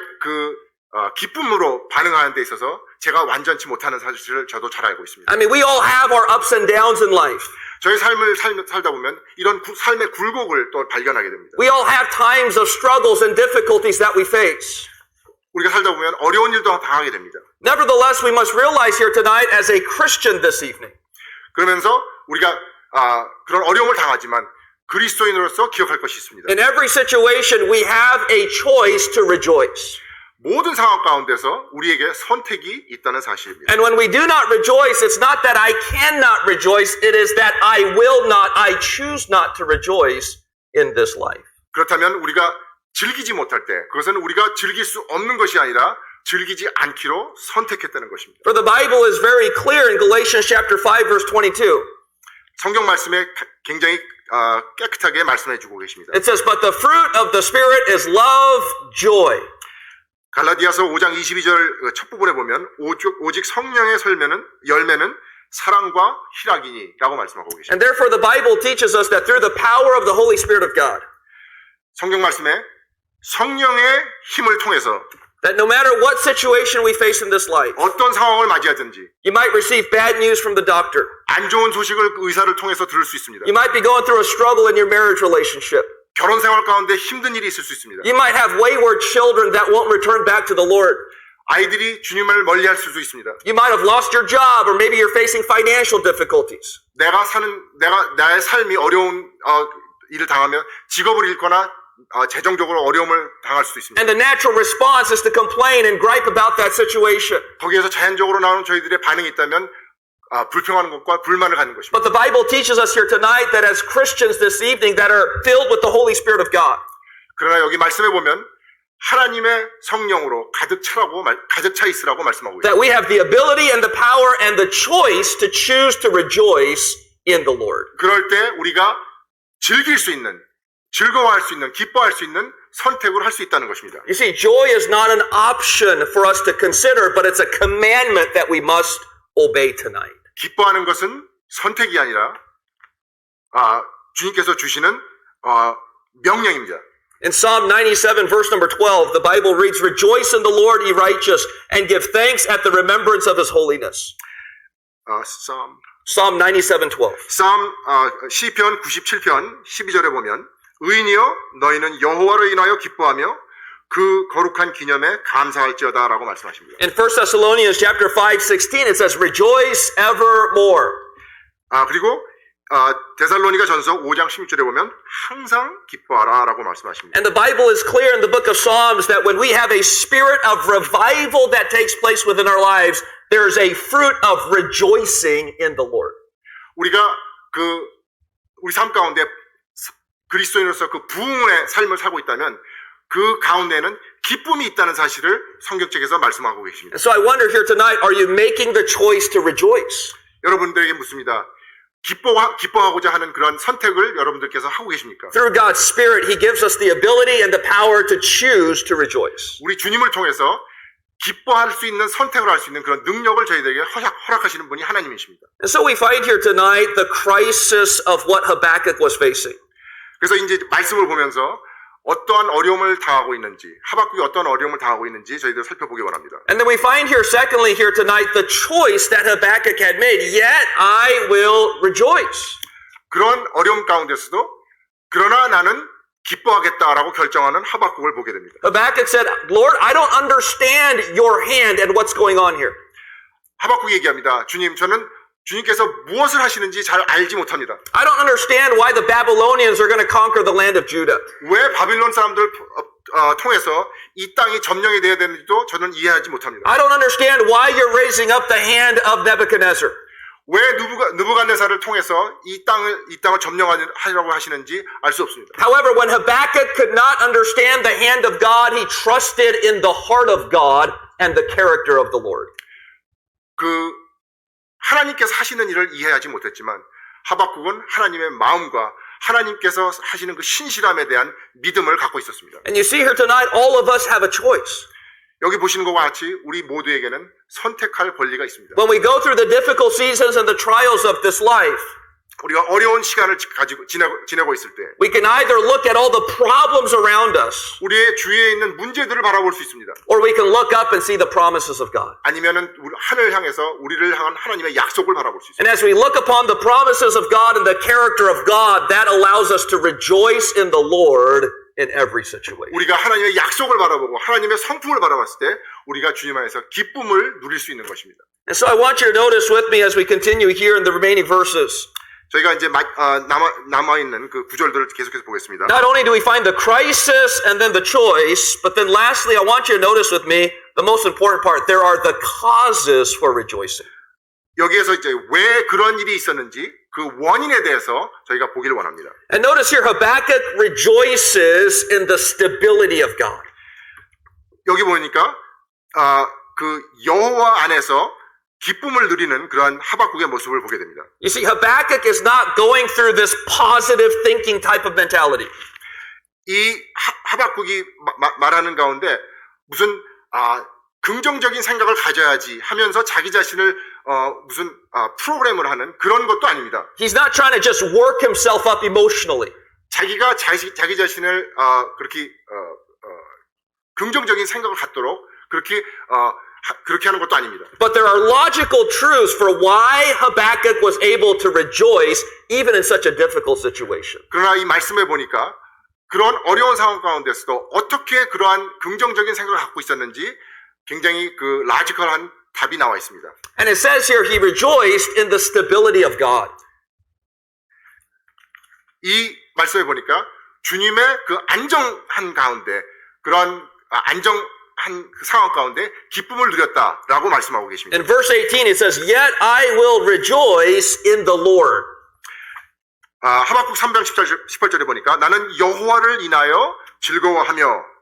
기쁨으로 반응하는 데 있어서 제가 완전치 못하는 사실을 저도 잘 알고 있습니다. I mean, we all have our ups and downs in life. 저희 삶을 살다 보면 이런 삶의 굴곡을 또 발견하게 됩니다. We all have times of struggles and difficulties that we face. 우리가 살다 보면 어려운 일도 당하게 됩니다. Nevertheless, we must realize here tonight as a Christian this evening, 그러면서 우리가 그런 어려움을 당하지만 그리스도인으로서 기억할 것이 있습니다. in every situation we have a choice to rejoice. 모든 상황 가운데서 우리에게 선택이 있다는 사실입니다. And when we do not rejoice, it's not that I cannot rejoice, it is that I will not, I choose not to rejoice in this life. 그렇다면 우리가 즐기지 못할 때 그것은 우리가 즐길 수 없는 것이 아니라 즐기지 않기로 선택했다는 것입니다. For the Bible is very clear in Galatians chapter 5 verse 22. 성경 말씀에 굉장히 깨끗하게 말씀해 주고 계십니다. It says, but the fruit of the Spirit is love, joy. 갈라디아서 5장 22절 첫 부분에 보면 오직 성령의 열매는 사랑과 희락이니라고 말씀하고 계십니다. And therefore the Bible teaches us that through the power of the Holy Spirit of God, 성경 말씀에 성령의 힘을 통해서 that no matter what situation we face in this life, 어떤 상황을 맞이하든지 you might receive bad news from the doctor. 안 좋은 소식을 의사를 통해서 들을 수 있습니다. You might be going through a struggle in your marriage relationship. 결혼 생활 가운데 힘든 일이 있을 수 있습니다. You might have wayward children that won't return back to the Lord. 아이들이 주님을 멀리할 수도 있습니다. You might have lost your job, or maybe you're facing financial difficulties. 나의 삶이 어려운 일을 당하면 직업을 잃거나 재정적으로 어려움을 당할 수도 있습니다. And the natural response is to complain and gripe about that situation. 거기에서 자연적으로 나오는 저희들의 반응이 있다면 불평하는 것과 불만을 갖는 것입니다. But the Bible teaches us here tonight that as Christians this evening that are filled with the Holy Spirit of God, 그러나 여기 말씀에 보면 하나님의 성령으로 가득 차 있으라고 말씀하고 있습니다. that we have the ability and the power and the choice to choose to rejoice in the Lord. 그럴 때 우리가 즐길 수 있는, 즐거워할 수 있는, 기뻐할 수 있는 선택을 할 수 있다는 것입니다. You see, joy is not an option for us to consider, but it's a commandment that we must obey tonight. 기뻐하는 것은 선택이 아니라 주님께서 주시는 명령입니다. In Psalm 97 verse number 12, the Bible reads, rejoice in the Lord, ye righteous, and give thanks at the remembrance of His holiness. Psalm 97:12. 시편 97편 12절에 보면 의인이여 너희는 여호와로 인하여 기뻐하며 그 거룩한 기념에 감사할지어다라고 말씀하십니다. In 1 Thessalonians chapter 5:16, it says, rejoice evermore. 그리고 데살로니가 전서 5장 16절에 보면 항상 기뻐하라라고 말씀하십니다. And the Bible is clear in the book of Psalms that when we have a spirit of revival that takes place within our lives, there is a fruit of rejoicing in the Lord. 우리가 우리 삶 가운데 그리스도인으로서 그 부흥의 삶을 살고 있다면 그 가운데는 기쁨이 있다는 사실을 성경책에서 말씀하고 계십니다. And so I wonder here tonight, are you making the choice to rejoice? 여러분들에게 묻습니다. 기뻐하고자 하는 그런 선택을 여러분들께서 하고 계십니까? Through God's Spirit, He gives us the ability and the power to choose to rejoice. 우리 주님을 통해서 기뻐할 수 있는 선택을 할 수 있는 그런 능력을 저희들에게 허락하시는 분이 하나님이십니다. And so we find here tonight the crisis of what Habakkuk was facing. 그래서 이제 말씀을 보면서 어떠한 어려움을 당하고 있는지, 하박국이 어떠한 어려움을 당하고 있는지 저희들 살펴보기 원합니다. And then we find here, secondly, here tonight, the choice that Habakkuk had made. Yet I will rejoice. 그런 어려움 가운데서도 그러나 나는 기뻐하겠다라고 결정하는 하박국을 보게 됩니다. Habakkuk said, Lord, I don't understand your hand and what's going on here. 하박국이 얘기합니다. 주님, 저는 주님께서 무엇을 하시는지 잘 알지 못합니다. I don't understand why the Babylonians are going to conquer the land of Judah. 왜 바빌론 사람들 통해서 이 땅이 점령이 되어야 되는지도 저는 이해하지 못합니다. I don't understand why you're raising up the hand of Nebuchadnezzar. 왜 느부갓네살을 통해서 이 땅을 점령하려고 하시는지 알 수 없습니다. However, when Habakkuk could not understand the hand of God, he trusted in the heart of God and the character of the Lord. 하나님께서 하시는 일을 이해하지 못했지만 하박국은 하나님의 마음과 하나님께서 하시는 그 신실함에 대한 믿음을 갖고 있었습니다. And you see here tonight, all of us have a choice. 여기 보시는 것과 같이 우리 모두에게는 선택할 권리가 있습니다. When we go through the difficult seasons and the trials of this life, 우리가 어려운 시간을 가지고 지내고 있을 때 we can either look at all the problems around us, 우리의 주위에 있는 문제들을 바라볼 수 있습니다. or we can look up and see the promises of God. 아니면은 하늘을 향해서 우리를 향한 하나님의 약속을 바라볼 수 있습니다. And as we look upon the promises of God and the character of God, that allows us to rejoice in the Lord in every situation. 우리가 하나님의 약속을 바라보고 하나님의 성품을 바라봤을 때 우리가 주님 안에서 기쁨을 누릴 수 있는 것입니다. And so I want you to notice with me as we continue here in the remaining verses. 저희가 이제 남아있는 그 구절들을 계속해서 보겠습니다. Not only do we find the crisis and then the choice, but then lastly, I want you to notice with me the most important part. There are the causes for rejoicing. 여기에서 이제 왜 그런 일이 있었는지 그 원인에 대해서 저희가 보기를 원합니다. And notice here, Habakkuk rejoices in the stability of God. 여기 보니까 그 여호와 안에서 기쁨을 누리는 그러한 하박국의 모습을 보게 됩니다. You see, Habakkuk is not going through this positive thinking type of mentality. 이 하박국이 말하는 가운데 무슨 긍정적인 생각을 가져야지 하면서 자기 자신을 무슨 프로그램을 하는 그런 것도 아닙니다. He's not trying to just work himself up emotionally. 자기가 자기 자신을 그렇게 긍정적인 생각을 갖도록 그렇게 하는 것도 아닙니다. But there are logical truths for why Habakkuk was able to rejoice even in such a difficult situation. 그러나 이 말씀에 보니까 그런 어려운 상황 가운데서도 어떻게 그러한 긍정적인 생각을 갖고 있었는지 굉장히 그 라지컬한 답이 나와 있습니다. And it says here he rejoiced in the stability of God. 이 말씀에 보니까 주님의 그 안정한 가운데 그런 안정한 그 상황 가운데 기쁨을 누렸다라고 말씀하고 계십니다. In verse 18 it says, Yet I will rejoice in the Lord. 하박국 3장 18절에 보니까 나는 여호와를 인하여 즐거워하며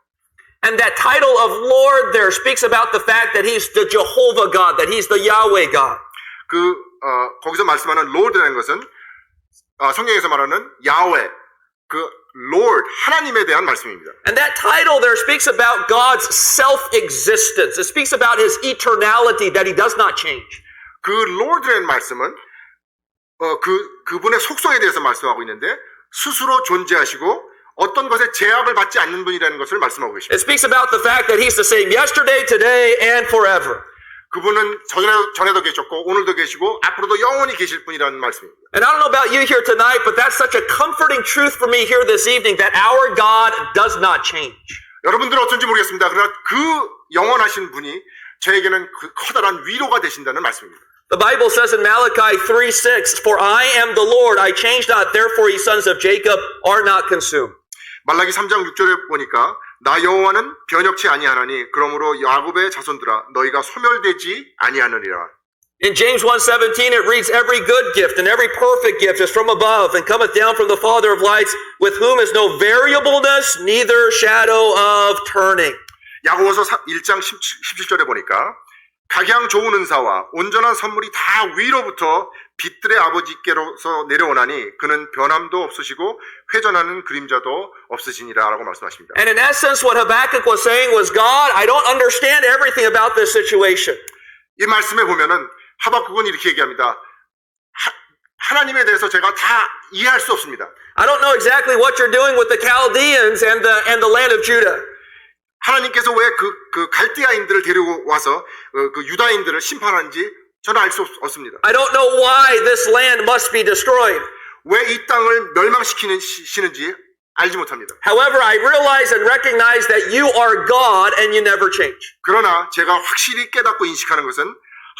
And that title of Lord there speaks about the fact that he's the Jehovah God, that he's the Yahweh God. 거기서 말씀하는 Lord라는 것은 성경에서 말하는 야훼, 그 Lord 하나님에 대한 말씀입니다. And that title there speaks about God's self-existence. It speaks about his eternality, that he does not change. 그 Lord라는 말씀은 그분의 속성에 대해서 말씀하고 있는데 스스로 존재하시고 어떤 것에 제약을 받지 않는 분이라는 것을 말씀하고 계십니다. It speaks about the fact that he's the same yesterday, today, and forever. 그분은 전에도 계셨고 오늘도 계시고 앞으로도 영원히 계실 분이라는 말씀입니다. And I don't know about you here tonight, but that's such a comforting truth for me here this evening that our God does not change. 여러분들은 어쩐지 모르겠습니다. 그러나 그 영원하신 분이 저에게는 그 커다란 위로가 되신다는 말씀입니다. The Bible says in Malachi 3:6, For I am the Lord, I change not, therefore ye sons of Jacob are not consumed. 말라기 3장 6절에 보니까 나 여호와는 변혁치 아니하나니 그러므로 야곱의 자손들아 너희가 소멸되지 아니하느니라. In James 1:17 it reads, Every good gift and every perfect gift is from above and cometh down from the Father of lights, with whom is no variableness, neither shadow of turning. 야고보서 1장 17절에 보니까 각양 좋은 은사와 온전한 선물이 다 위로부터 빛들의 아버지께로서 내려오나니 그는 변함도 없으시고 회전하는 그림자도 없으시니라 라고 말씀하십니다. And in essence what Habakkuk was saying was, God, I don't understand everything about this situation. 이 말씀에 보면은 하박국은 이렇게 얘기합니다. 하나님에 대해서 제가 다 이해할 수 없습니다. I don't know exactly what you're doing with the Chaldeans and the land of Judah. 하나님께서 왜 그 갈대아인들을 데리고 와서 그 유다인들을 심판하는지 저는 알 수 없습니다. I don't know why this land must be destroyed. 왜 이 땅을 멸망시키시는지 알지 못합니다. However, I realize and recognize that you are God and you never change. 그러나 제가 확실히 깨닫고 인식하는 것은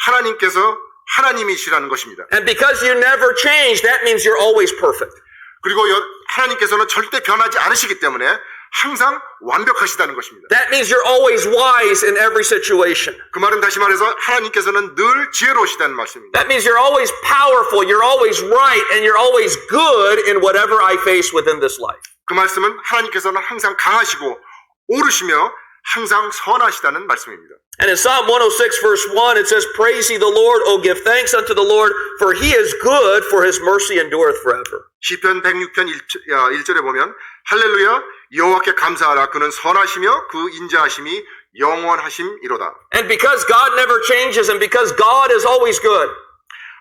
하나님께서 하나님이시라는 것입니다. And because you never change, that means you're always perfect. 그리고 하나님께서는 절대 변하지 않으시기 때문에 항상 완벽하시다는 것입니다. That means you're always wise in every situation. 그 말은 다시 말해서 하나님께서는 늘 지혜로우시다는 말씀입니다. That means you're always powerful, you're always right, and you're always good in whatever I face within this life. 그 말씀은 하나님께서는 항상 강하시고 옳으시며 항상 선하시다는 말씀입니다. And in Psalm 106 verse 1 it says, Praise ye the Lord, O give thanks unto the Lord, for he is good, for his mercy endureth forever. 시편 106편 1절에 보면 할렐루야 여호와께 감사하라 그는 선하시며 그 인자하심이 영원하심이로다. And because God never changes and because God is always good,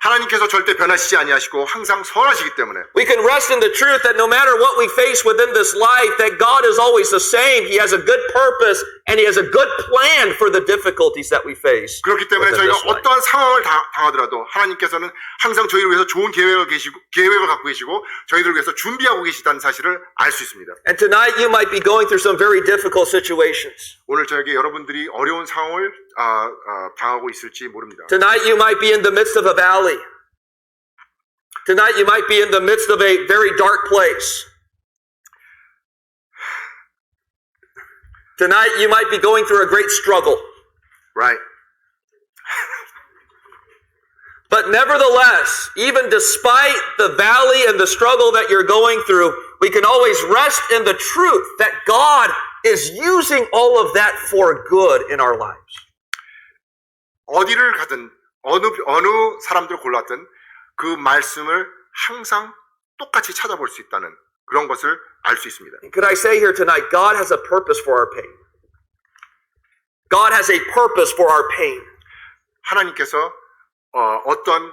하나님께서 절대 변하시지 아니하시고 항상 선하시기 때문에 we can rest in the truth that no matter what we face within this life, that God is always the same. He has a good purpose and he has a good plan for the difficulties that we face. 그렇기 때문에 within 저희가 this life. 어떠한 상황을 당하더라도 하나님께서는 항상 저희를 위해서 좋은 계획을 갖고 계시고 저희들을 위해서 준비하고 계시다는 사실을 알 수 있습니다. And tonight you might be going through some very difficult situations. 오늘 저에게 여러분들이 어려운 상황을 당하고 있을지 모릅니다. Tonight you might be in the midst of a valley. Tonight you might be in the midst of a very dark place. Tonight you might be going through a great struggle. Right. But nevertheless, even despite the valley and the struggle that you're going through, we can always rest in the truth that God is using all of that for good in our lives. 어디를 가든 어느 사람들을 골랐든 그 말씀을 항상 똑같이 찾아볼 수 있다는 그런 것을 알 수 있습니다. Could I say here tonight, God has a purpose for our pain. God has a purpose for our pain. 하나님께서 어떤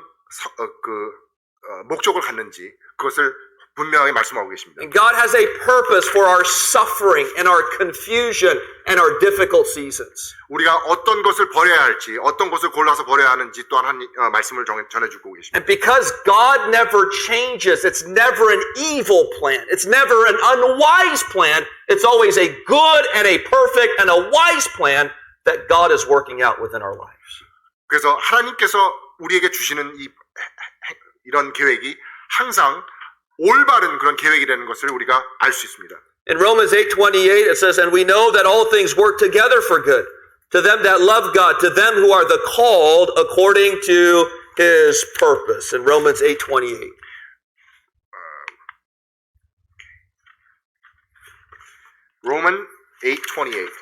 목적을 갖는지 그것을 분명하게 말씀하고 계십니다. And God has a purpose for our suffering and our confusion and our difficult seasons. 우리가 어떤 것을 버려야 할지, 어떤 것을 골라서 버려야 하는지 또한 말씀을 전해주고 계십니다. And because God never changes, it's never an evil plan. It's never an unwise plan. It's always a good and a perfect and a wise plan that God is working out within our lives. 그래서 하나님께서 우리에게 주시는 이런 계획이 항상 올바른 그런 계획이라는 것을 우리가 알 수 있습니다. In Romans 8:28 it says, And we know that all things work together for good, to them that love God, to them who are the called according to His purpose. In Romans 8:28. Roman 8:28.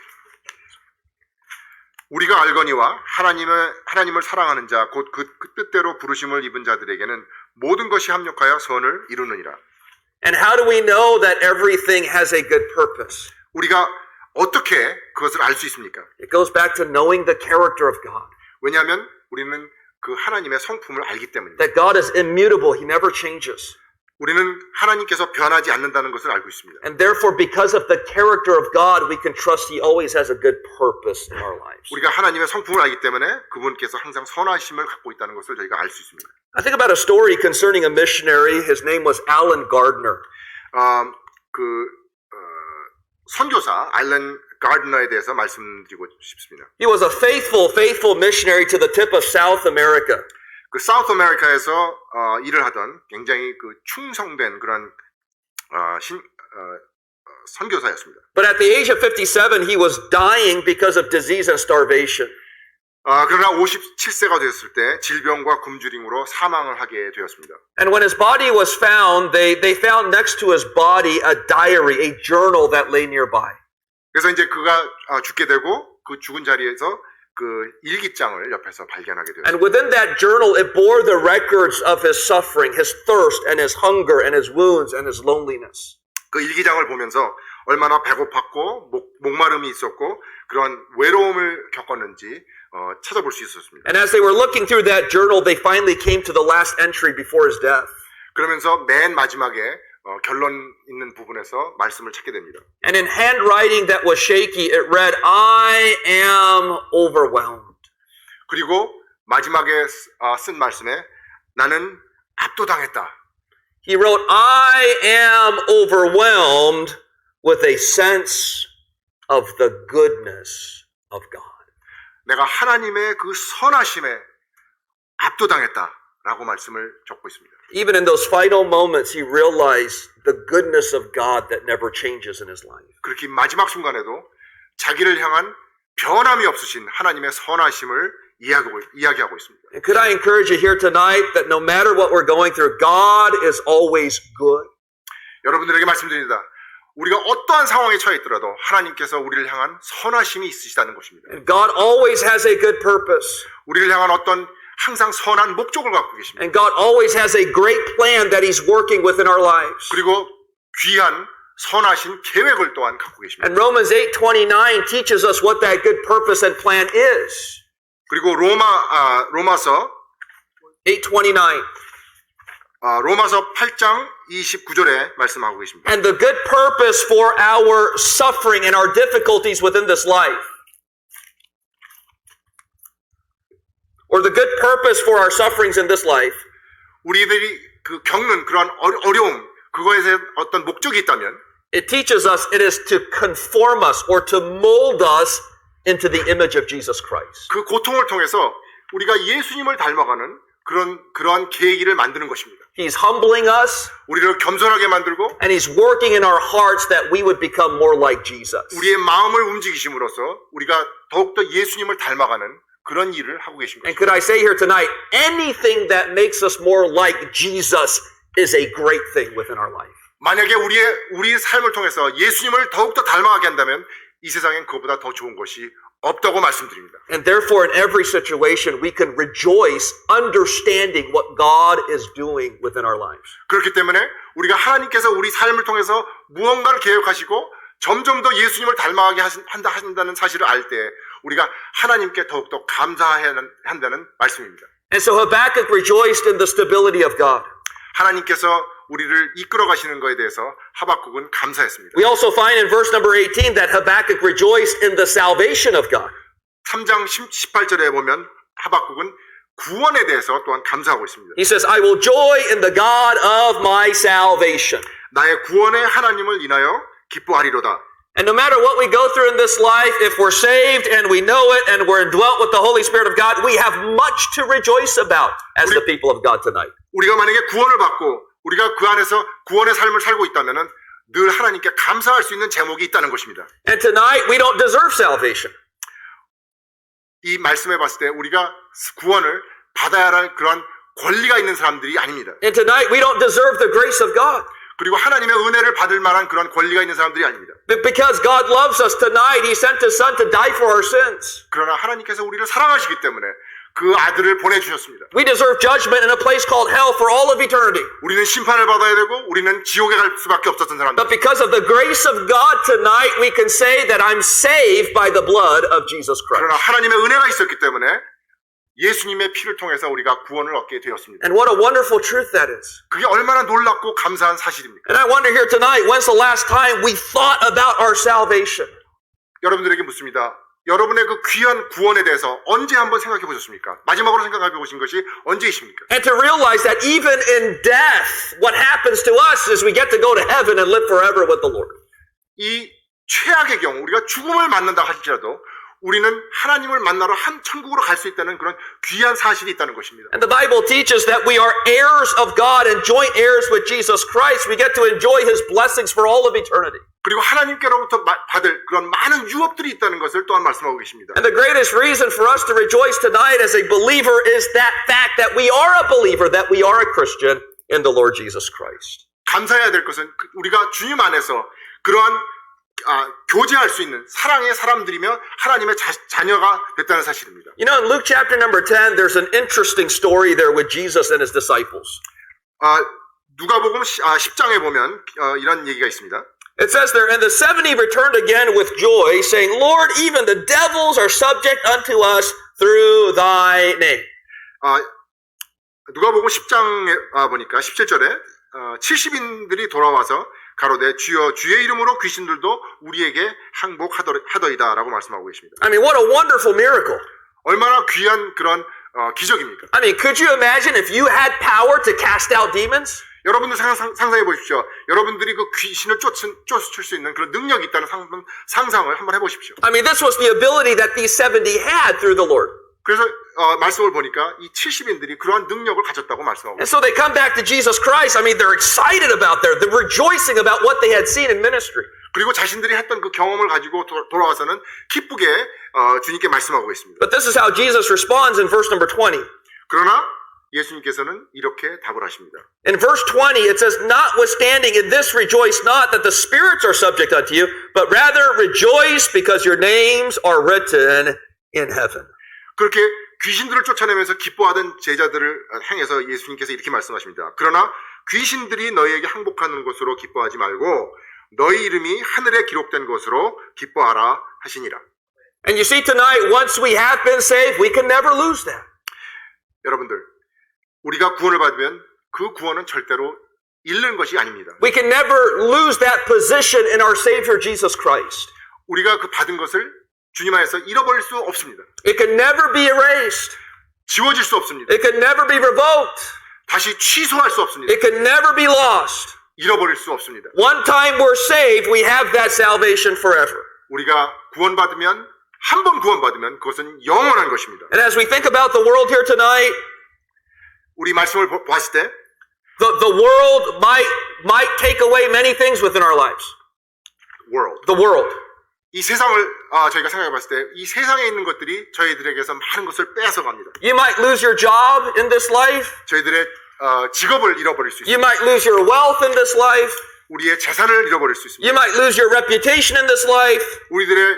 우리가 알거니와 하나님을 사랑하는 자, 곧 그 뜻대로 부르심을 입은 자들에게는 모든 것이 합력하여 선을 이루느니라. And how do we know that everything has a good purpose? 우리가 어떻게 그것을 알 수 있습니까? It goes back to knowing the character of God. 왜냐하면 우리는 그 하나님의 성품을 알기 때문입니다. That God is immutable. He never changes. 우리는 하나님께서 변하지 않는다는 것을 알고 있습니다. And therefore, because of the character of God, we can trust He always has a good purpose in our lives. 우리가 하나님의 성품을 알기 때문에 그분께서 항상 선하심을 갖고 있다는 것을 저희가 알 수 있습니다. I think about a story concerning a missionary. His name was Alan Gardner. 선교사 알렌 가드너에 대해서 말씀드리고 싶습니다. He was a faithful missionary to the tip of South America. 그 사우스 아메리카에서 일을 하던 굉장히 그 충성된 그런 선교사였습니다. But at the age of 57, he was dying because of disease and starvation. 그러나 57세가 되었을 때 질병과 굶주림으로 사망을 하게 되었습니다. And when his body was found, they found next to his body a diary, a journal that lay nearby. 그래서 이제 그가 죽게 되고 그 죽은 자리에서 그 일기장을 옆에서 발견하게 되었습니다. And within that journal, it bore the records of his suffering, his thirst, and his hunger, and his wounds, and his loneliness. 그 일기장을 보면서 얼마나 배고팠고 목마름이 있었고 그런 외로움을 겪었는지 찾아볼 수 있었습니다. And as they were looking through that journal, they finally came to the last entry before his death. 그러면서 맨 마지막에 결론 있는 부분에서 말씀을 찾게 됩니다. And in handwriting that was shaky, it read, I am overwhelmed. 그리고 마지막에 쓴 말씀에 나는 압도당했다. He wrote, I am overwhelmed with a sense of the goodness of God. 내가 하나님의 그 선하심에 압도당했다라고 말씀을 적고 있습니다. Even in those final moments, he realized the goodness of God that never changes in his life. 그렇게 마지막 순간에도 자기를 향한 변함이 없으신 하나님의 선하심을 이야기하고 있습니다. And could I encourage you here tonight that no matter what we're going through, God is always good. 여러분들에게 말씀드립니다. 우리가 어떠한 상황에 처해 있더라도 하나님께서 우리를 향한 선하심이 있으시다는 것입니다. And God always has a good purpose. 우리를 향한 어떤 항상 선한 목적을 갖고 계십니다. And God always has a great plan that He's working within our lives. 그리고 귀한 선하신 계획을 또한 갖고 계십니다. And Romans 8:29 teaches us what that good purpose and plan is. 그리고 로마서 8:29. 로마서 8장 29절에 말씀하고 계십니다. And the good purpose for our suffering and our difficulties within this life. Or the good purpose for our sufferings in this life. 우리들이 그 겪는 그런 어려움, 그거에 대한 어떤 목적이 있다면 It teaches us it is to conform us or to mold us into the image of Jesus Christ. 그 고통을 통해서 우리가 예수님을 닮아가는 그러한 계기를 만드는 것입니다. He's humbling us 우리를 겸손하게 만들고 and He's working in our hearts that we would become more like Jesus. 우리의 마음을 움직이심으로써 우리가 더욱더 예수님을 닮아가는 그런 일을 하고 계신 And 것입니다. could I say here tonight, anything that makes us more like Jesus is a great thing within our life. 만약에 우리의 삶을 통해서 예수님을 더욱더 닮아가게 한다면 이 세상엔 그보다 더 좋은 것이 없다고 말씀드립니다. And therefore, in every situation, we can rejoice understanding what God is doing within our lives. 그렇기 때문에 우리가 하나님께서 우리 삶을 통해서 무언가를 계획하시고 점점 더 예수님을 닮아가게 한다는 사실을 알 때 우리가 하나님께 더욱더 감사해야 한다는 말씀입니다. And so Habakkuk rejoiced in the stability of God. 하나님께서 우리를 이끌어 가시는 것에 대해서 하박국은 감사했습니다. We also find in verse number 18 that Habakkuk rejoiced in the salvation of God. 3장 18절에 보면 하박국은 구원에 대해서 또한 감사하고 있습니다. He says, I will joy in the God of my salvation. 나의 구원의 하나님을 인하여 기뻐하리로다. And no matter what we go through in this life, if we're saved and we know it and we're indwelt with the Holy Spirit of God, we have much to rejoice about as the people of God tonight. 우리가 만약에 구원을 받고 우리가 그 안에서 구원의 삶을 살고 있다면은 늘 하나님께 감사할 수 있는 제목이 있다는 것입니다. And tonight, we don't deserve salvation. 이 말씀해 봤을 때 우리가 구원을 받아야 할 그런 권리가 있는 사람들이 아닙니다. And tonight, we don't deserve the grace of God. 그리고 하나님의 은혜를 받을 만한 그런 권리가 있는 사람들이 아닙니다. But because God loves us tonight, He sent His Son to die for our sins. 그러나 하나님께서 우리를 사랑하시기 때문에 그 아들을 보내주셨습니다. We deserve judgment in a place called hell for all of eternity. 우리는 심판을 받아야 되고 우리는 지옥에 갈 수밖에 없었던 사람들. But because of the grace of God tonight, we can say that I'm saved by the blood of Jesus 그러나 Christ. 하나님의 은혜가 있었기 때문에 예수님의 피를 통해서 우리가 구원을 얻게 되었습니다. And what a wonderful truth that is. 그게 얼마나 놀랍고 감사한 사실입니까? And I wonder here tonight, when's the last time we thought about our salvation? 여러분들에게 묻습니다. 여러분의 그 귀한 구원에 대해서 언제 한번 생각해 보셨습니까? 마지막으로 생각해 보신 것이 언제이십니까? And to realize that even in death, what happens to us is we get to go to heaven and live forever with the Lord. 이 최악의 경우 우리가 죽음을 만난다 할지라도 우리는 하나님을 만나러 한 천국으로 갈 수 있다는 그런 귀한 사실이 있다는 것입니다. And the Bible teaches that we are heirs of God and joint heirs with Jesus Christ. We get to enjoy His blessings for all of eternity. 그리고 하나님께로부터 받을 그런 많은 유업들이 있다는 것을 또한 말씀하고 계십니다. And the greatest reason for us to rejoice tonight as a believer is that fact that we are a believer, that we are a Christian in the Lord Jesus Christ. 감사해야 될 것은 우리가 주님 안에서 그러한 교제할 수 있는 사랑의 사람들이며 하나님의 자녀가 됐다는 사실입니다. You know, in Luke chapter number 10, there's an interesting story there with Jesus and His disciples. 누가복음 10장에 보면 이런 얘기가 있습니다. It says there, and the 70 returned again with joy, saying, Lord, even the devils are subject unto us through thy name. 누가복음 10장에 보니까 17절에 70인들이 돌아와서 가로되 주여 주의 이름으로 귀신들도 우리에게 항복하더이다라고 말씀하고 계십니다. I mean, what a wonderful miracle. 얼마나 귀한 그런 기적입니까? I mean, could you imagine if you had power to cast out demons? 여러분들 상상해 보십시오. 여러분들이 그 귀신을 쫓을 수 있는 그런 능력이 있다는 상상을 한번 해보십시오. I mean, this was the ability that these 70 had through the Lord. 그래서 말씀을 보니까 이 70인들이 그러한 능력을 가졌다고 말씀하고 And so they come back to Jesus Christ. I mean, they're excited about they're rejoicing about what they had seen in ministry. 그리고 자신들이 했던 그 경험을 가지고 돌아와서는 기쁘게 주님께 말씀하고 있습니다. But this is how Jesus responds in verse number 20. 그러나 예수님께서는 이렇게 답을 하십니다. In verse 20, it says, Notwithstanding in this rejoice not that the spirits are subject unto you, but rather rejoice because your names are written in heaven. 그렇게 귀신들을 쫓아내면서 기뻐하던 제자들을 향해서 예수님께서 이렇게 말씀하십니다. 그러나 귀신들이 너희에게 항복하는 것으로 기뻐하지 말고 너희 이름이 하늘에 기록된 것으로 기뻐하라 하시니라. And you see tonight, once we have been saved, we can never lose that. 여러분들, 우리가 구원을 받으면 그 구원은 절대로 잃는 것이 아닙니다. We can never lose that position in our Savior Jesus Christ. 우리가 그 받은 것을 주님 안에서 잃어버릴 수 없습니다. It can never be erased. 지워질 수 없습니다. It can never be revoked. 다시 취소할 수 없습니다. It can never be lost. 잃어버릴 수 없습니다. One time we're saved, we have that salvation forever. 우리가 구원받으면 한 번 구원받으면 그것은 영원한 것입니다. And as we think about the world here tonight, 우리 말씀을 봤을 때 the world might take away many things within our lives. The world. 이 세상을 저희가 생각해 봤을 때 이 세상에 있는 것들이 저희들에게서 많은 것을 빼앗아 갑니다. You might lose your job in this life. 저희들의 직업을 잃어버릴 수 있습니다. You might lose your wealth in this life. 우리의 재산을 잃어버릴 수 있습니다. You might lose your reputation in this life. 우리들의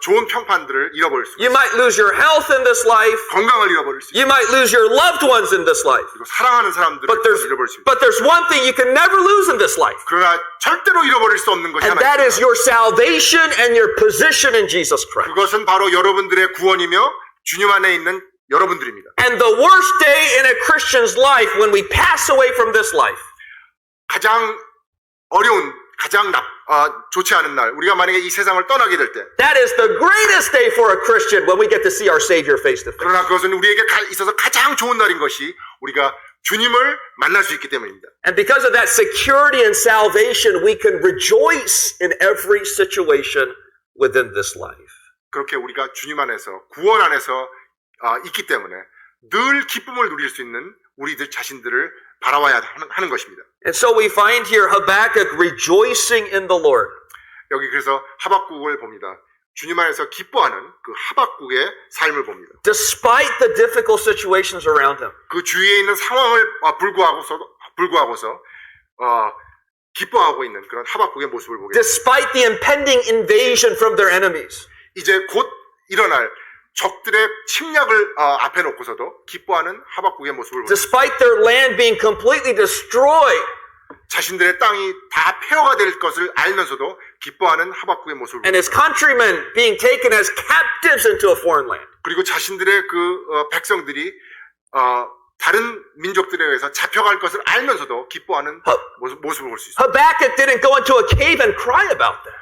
좋은 평판들을 잃어버릴 수 있습니다. You might lose your health in this life. 건강을 잃어버릴 수 있습니다. You might lose your loved ones in this life. 그리고 사랑하는 사람들을 잃어버릴 수 있습니다. But there's one thing you can never lose in this life. 그러나 절대로 잃어버릴 수 없는 것이 And 하나 that is 있습니다. your salvation and your position in Jesus Christ. 그것은 바로 여러분들의 구원이며 주님 안에 있는 여러분들입니다. And the worst day in a Christian's life when we pass away from this life. 가장 어려운 가장 좋지 않은 날 우리가 만약에 이 세상을 떠나게 될 때 That is the greatest day for a Christian when we get to see our Savior face to face. 그러나 그것은 우리에게 있어서 가장 좋은 날인 것이 우리가 주님을 만날 수 있기 때문입니다. And because of that security and salvation, we can rejoice in every situation within this life. 그렇게 우리가 주님 안에서 구원 안에서 있기 때문에 늘 기쁨을 누릴 수 있는 우리들 자신들을 바라봐야 하는 것입니다. And so we find here Habakkuk rejoicing in the Lord. 여기 그래서 하박국을 봅니다. 주님 안에서 기뻐하는 그 하박국의 삶을 봅니다. Despite the difficult situations around him. 그 주위에 있는 상황을 불구하고서 기뻐하고 있는 그런 하박국의 모습을 보게 됩니다. Despite the impending invasion from their enemies. 이제 곧 일어날 적들의 침략을 앞에 놓고서도 기뻐하는 하박국의 모습을 봅니다. Despite their land being completely destroyed. 자신들의 땅이 다 폐허가 될 것을 알면서도 기뻐하는 하박국의 모습을 And his countrymen being taken as captives into a foreign land. 그리고 자신들의 그 백성들이 다른 민족들에 의해서 잡혀갈 것을 알면서도 기뻐하는 모습을 볼 수 있습니다. Habakkuk didn't go into a cave and cry about that.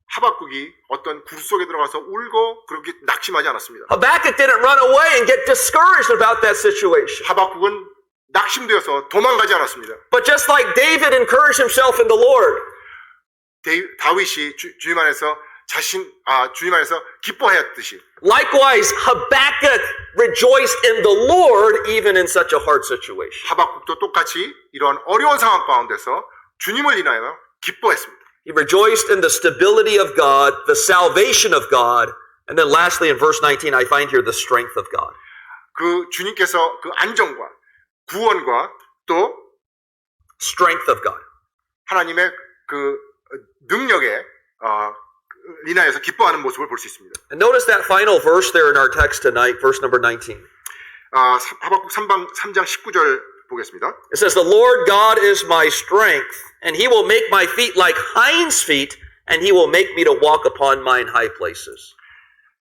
하박국이 어떤 굴 속에 들어가서 울고 그렇게 낙심하지 않았습니다. Habakkuk didn't run away and get discouraged about that situation. 하박국은 낙심되어서 도망가지 않았습니다. But just like David encouraged himself in the Lord, 다윗이 주님 안에서 주님 안에서 기뻐하였듯이 likewise Habakkuk rejoiced in the Lord even in such a hard situation. 하박국도 똑같이 이런 어려운 상황 가운데서 주님을 인하여 기뻐했습니다. He rejoiced in the stability of God, the salvation of God, and then lastly in verse 19 I find here the strength of God. 그 주님께서 그 안정과 구원과 또 strength of God. 하나님의 그 능력에 인하여서 기뻐하는 모습을 볼 수 있습니다. And notice that final verse there in our text tonight, verse number 19. 하박국 3장 19절 보겠습니다. It says, The Lord God is my strength, and he will make my feet like hinds' feet, and he will make me to walk upon mine high places.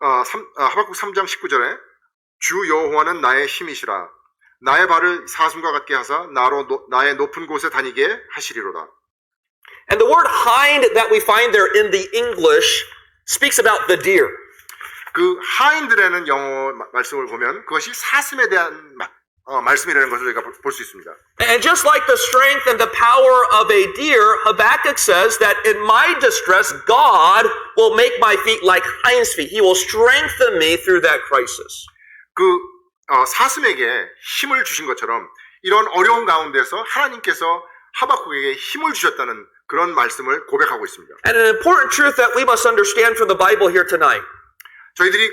하박국 3장 19절에 주 여호와는 나의 힘이시라. 나의 발을 사슴과 같게 하사 나의 높은 곳에 다니게 하시리로다. And the word hind that we find there in the English speaks about the deer. 그 하인들에는 영어 말씀을 보면 그것이 사슴에 대한 말씀이라는 것을 저희가 볼 수 있습니다. And just like the strength and the power of a deer, Habakkuk says that in my distress, God will make my feet like hinds feet. He will strengthen me through that crisis. 사슴에게 힘을 주신 것처럼 이런 어려운 가운데서 하나님께서 하박국에게 힘을 주셨다는 그런 말씀을 고백하고 있습니다. And an important truth that we must understand from the Bible here tonight 저희들이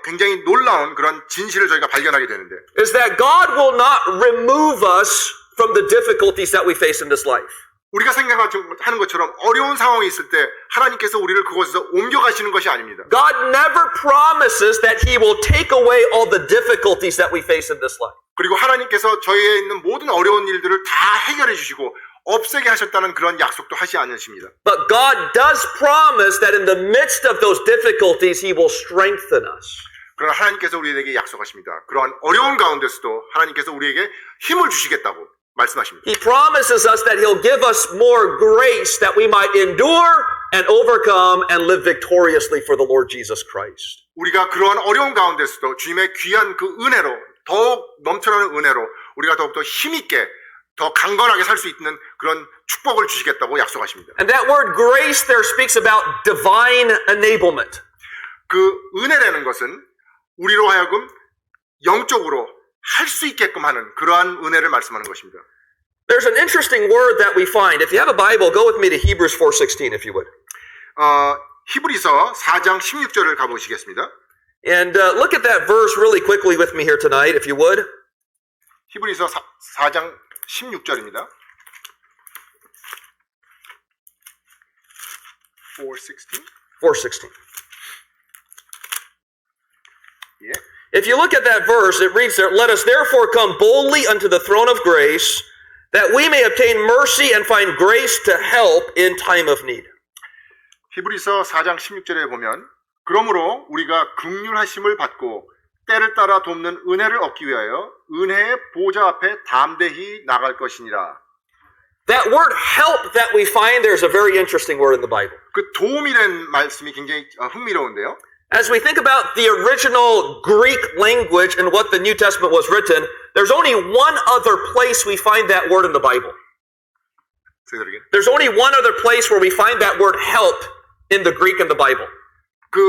굉장히 놀라운 그런 진실을 저희가 발견하게 되는데 is that God will not remove us from the difficulties that we face in this life. 우리가 생각하는 것처럼 어려운 상황이 있을 때 하나님께서 우리를 그곳에서 옮겨가시는 것이 아닙니다. God never promises that He will take away all the difficulties that we face in this life. 그리고 하나님께서 저희에 있는 모든 어려운 일들을 다 해결해 주시고 없애게 하셨다는 그런 약속도 하지 않으십니다. But God does promise that in the midst of those difficulties, He will strengthen us. 그러나 하나님께서 우리에게 약속하십니다. 그러한 어려운 가운데서도 하나님께서 우리에게 힘을 주시겠다고 말씀하십니다. He promises us that He'll give us more grace that we might endure and overcome and live victoriously for the Lord Jesus Christ. 우리가 그러한 어려운 가운데서도 주님의 귀한 그 은혜로 더욱 넘쳐나는 은혜로 우리가 더욱더 힘있게 더 강건하게 살 수 있는 그런 축복을 주시겠다고 약속하십니다. And that word grace there speaks about divine enablement. 그 은혜라는 것은 우리로 하여금 영적으로 할 수 있게끔 하는 그러한 은혜를 말씀하는 것입니다. There's an interesting word that we find. If you have a Bible, go with me to Hebrews 4:16 if you would. 히브리서 4장 16절을 가보시겠습니다. And look at that verse really quickly with me here tonight if you would. 히브리서 4장 16절입니다. 4:16. 4:16. 예. If you look at that verse, it reads there, "Let us therefore come boldly unto the throne of grace, that we may obtain mercy and find grace to help in time of need." 히브리서 4장 16절에 보면 그러므로 우리가 긍휼하심을 받고 때를 따라 돕는 은혜를 얻기 위하여 은혜의 보좌 앞에 담대히 나갈 것이니라. That word help that we find there is a very interesting word in the Bible. 그 도움이라는 말씀이 굉장히 흥미로운데요. As we think about the original Greek language and what the New Testament was written, there's only one other place we find that word in the Bible. Say that again. There's only one other place where we find that word help in the Greek and the Bible. 그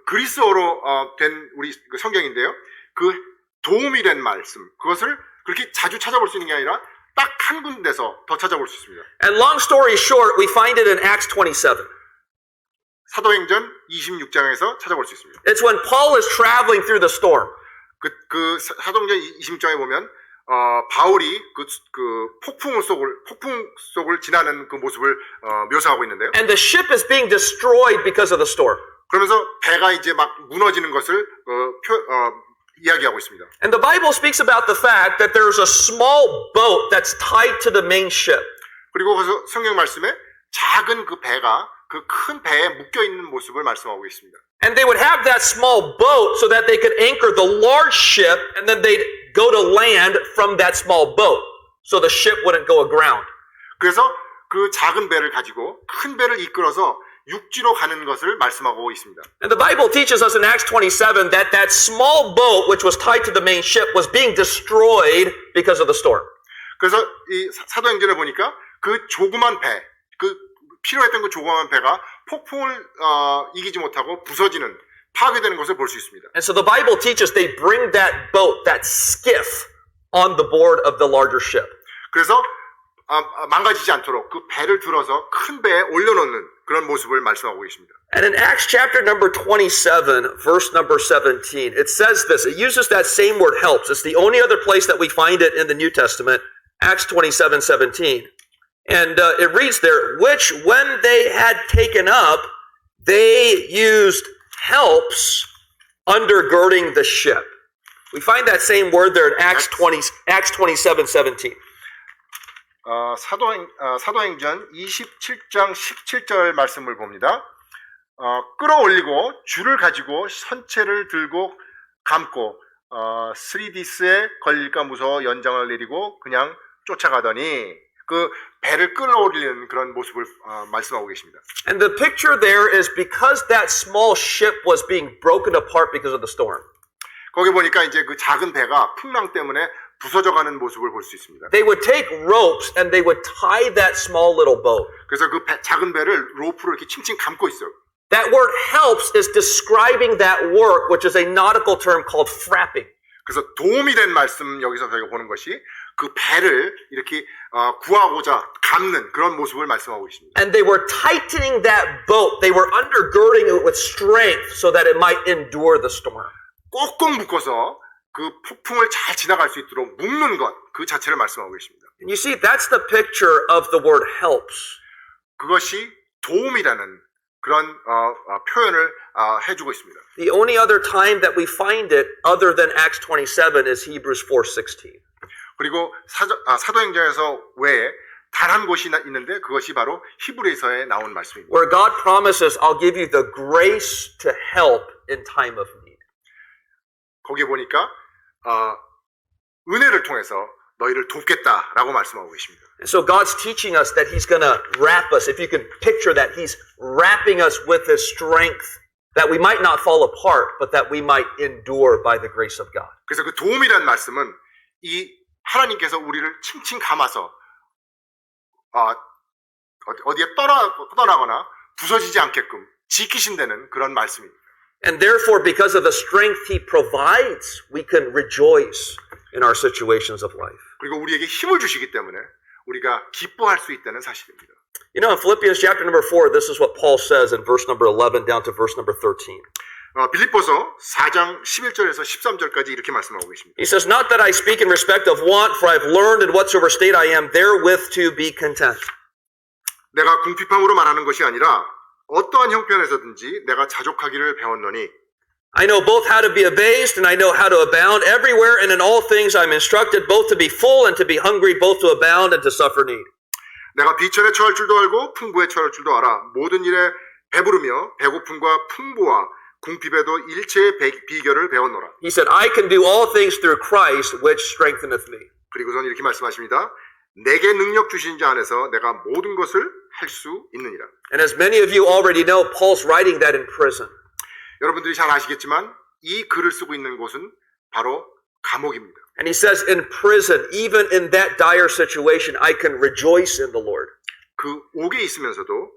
그리스어로 된 우리 성경인데요. 그 도움이 된 말씀, 그것을 그렇게 자주 찾아볼 수 있는 게 아니라 딱 한 군데서 더 찾아볼 수 있습니다. And long story short, we find it in Acts 27. 사도행전 26장에서 찾아볼 수 있습니다. It's when Paul is traveling through the storm. 그 사도행전 26장에 보면 바울이 그 폭풍 속을 지나는 그 모습을 묘사하고 있는데요. And the ship is being destroyed because of the storm. 그러면서 배가 이제 막 무너지는 것을 이야기하고 있습니다. And the Bible speaks about the fact that there's a small boat that's tied to the main ship. 그리고 그래서 성경 말씀에 작은 그 배가 그 큰 배에 묶여 있는 모습을 말씀하고 있습니다. And they would have that small boat so that they could anchor the large ship and then they'd go to land from that small boat so the ship wouldn't go aground. 그래서 그 작은 배를 가지고 큰 배를 이끌어서 육지로 가는 것을 말씀하고 있습니다. And the Bible teaches us in Acts 27 that that small boat which was tied to the main ship was being destroyed because of the storm. 그래서 이 사도행전에 보니까 그 조그만 배, 그 필요했던 그 조그만 배가 폭풍을 이기지 못하고 부서지는 파괴되는 것을 볼 수 있습니다. And so the Bible teaches they bring that boat, that skiff, on the board of the larger ship. 그래서 망가지지 않도록 그 배를 들어서 큰 배에 올려놓는 그런 모습을 말씀하고 계십니다. And in Acts chapter number 27, verse number 17, it says this. It uses that same word helps. It's the only other place that we find it in the New Testament, Acts 27:17. And it reads there, which when they had taken up, they used helps undergirding the ship. We find that same word there in Acts 27:17. 사도행전 27장 17절 말씀을 봅니다. 끌어올리고 줄을 가지고 선체를 들고 감고 스리디스에 걸릴까 무서워 연장을 내리고 그냥 쫓아가더니 그 배를 끌어올리는 그런 모습을 말씀하고 계십니다. And the picture there is because that small ship was being broken apart because of the storm. 거기 보니까 이제 그 작은 배가 풍랑 때문에 부서져가는 모습을 볼 수 있습니다. They would take ropes and they would tie that small little boat. 그래서 그 작은 배를 로프로 이렇게 칭칭 감고 있어요. That word helps is describing that work, which is a nautical term called frapping. 그래서 도움이 된 말씀 여기서 저희가 보는 것이 그 배를 이렇게 구하고자 감는 그런 모습을 말씀하고 있습니다. And they were tightening that boat. They were undergirding it with strength so that it might endure the storm. 꼭꼭 묶어서 그 폭풍을 잘 지나갈 수 있도록 묶는 것 그 자체를 말씀하고 계십니다. And you see, that's the picture of the word helps. 그것이 도움이라는 그런 표현을 해주고 있습니다. The only other time that we find it other than Acts 27 is Hebrews 4:16. 그리고 사도행전에서 외에 단 한 곳이 있는데 그것이 바로 히브리서에 나온 말씀입니다. Where God promises, I'll give you the grace to help in time of need. 거기에 보니까 은혜를 통해서 너희를 돕겠다라고 말씀하고 계십니다. And so God's teaching us that He's going to wrap us. If you can picture that, He's wrapping us with His strength that we might not fall apart, but that we might endure by the grace of God. 그래서 그 도움이라는 말씀은 이 하나님께서 우리를 칭칭 감아서 어디에 떠나거나 부서지지 않게끔 지키신다는 그런 말씀입니다. And therefore, because of the strength He provides, we can rejoice in our situations of life. 그리고 우리에게 힘을 주시기 때문에 우리가 기뻐할 수 있다는 사실입니다. You know, in Philippians chapter number 4, this is what Paul says in verse number 11 down to verse number 13. 빌립보서 4장 11절에서 13절까지 이렇게 말씀하고 계십니다. He says, Not that I speak in respect of want, for I've learned in whatsoever state I am therewith to be content. 내가 궁핍함으로 말하는 것이 아니라 어떠한 형편에서든지 내가 자족하기를 배웠노니 I know both how to be abased and I know how to abound. Everywhere and in all things I'm instructed both to be full and to be hungry, both to abound and to suffer need. 내가 비천에 처할 줄도 알고 풍부에 처할 줄도 알아. 모든 일에 배부르며 배고픔과 풍부와 궁핍에도 일체의 비결을 배웠노라. He said, I can do all things through Christ, which strengtheneth me. 그리고선 이렇게 말씀하십니다. 내게 능력 주신 자 안에서 내가 모든 것을 할 수 있느니라. And as many of you already know, Paul's writing that in prison. 여러분들이 잘 아시겠지만 이 글을 쓰고 있는 곳은 바로 감옥입니다. And he says, in prison, even in that dire situation, I can rejoice in the Lord. 그 옥에 있으면서도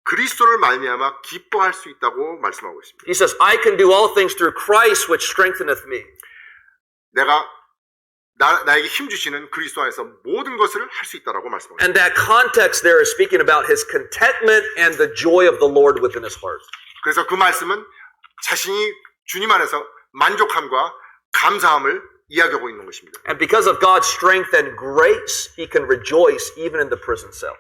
그리스도를 말미암아 기뻐할 수 있다고 말씀하고 있습니다. He says, I can do all things through Christ, which strengtheneth me. 내가 나에게 힘 주시는 그리스도 안에서 모든 것을 할 수 있다라고 말씀하고 있습니다. And that context there is speaking about his contentment and the joy of the Lord within his heart. 그래서 그 말씀은 자신이 주님 안에서 만족함과 감사함을 이야기하고 있는 것입니다. And because of God's strength and grace, he can rejoice even in the prison cell.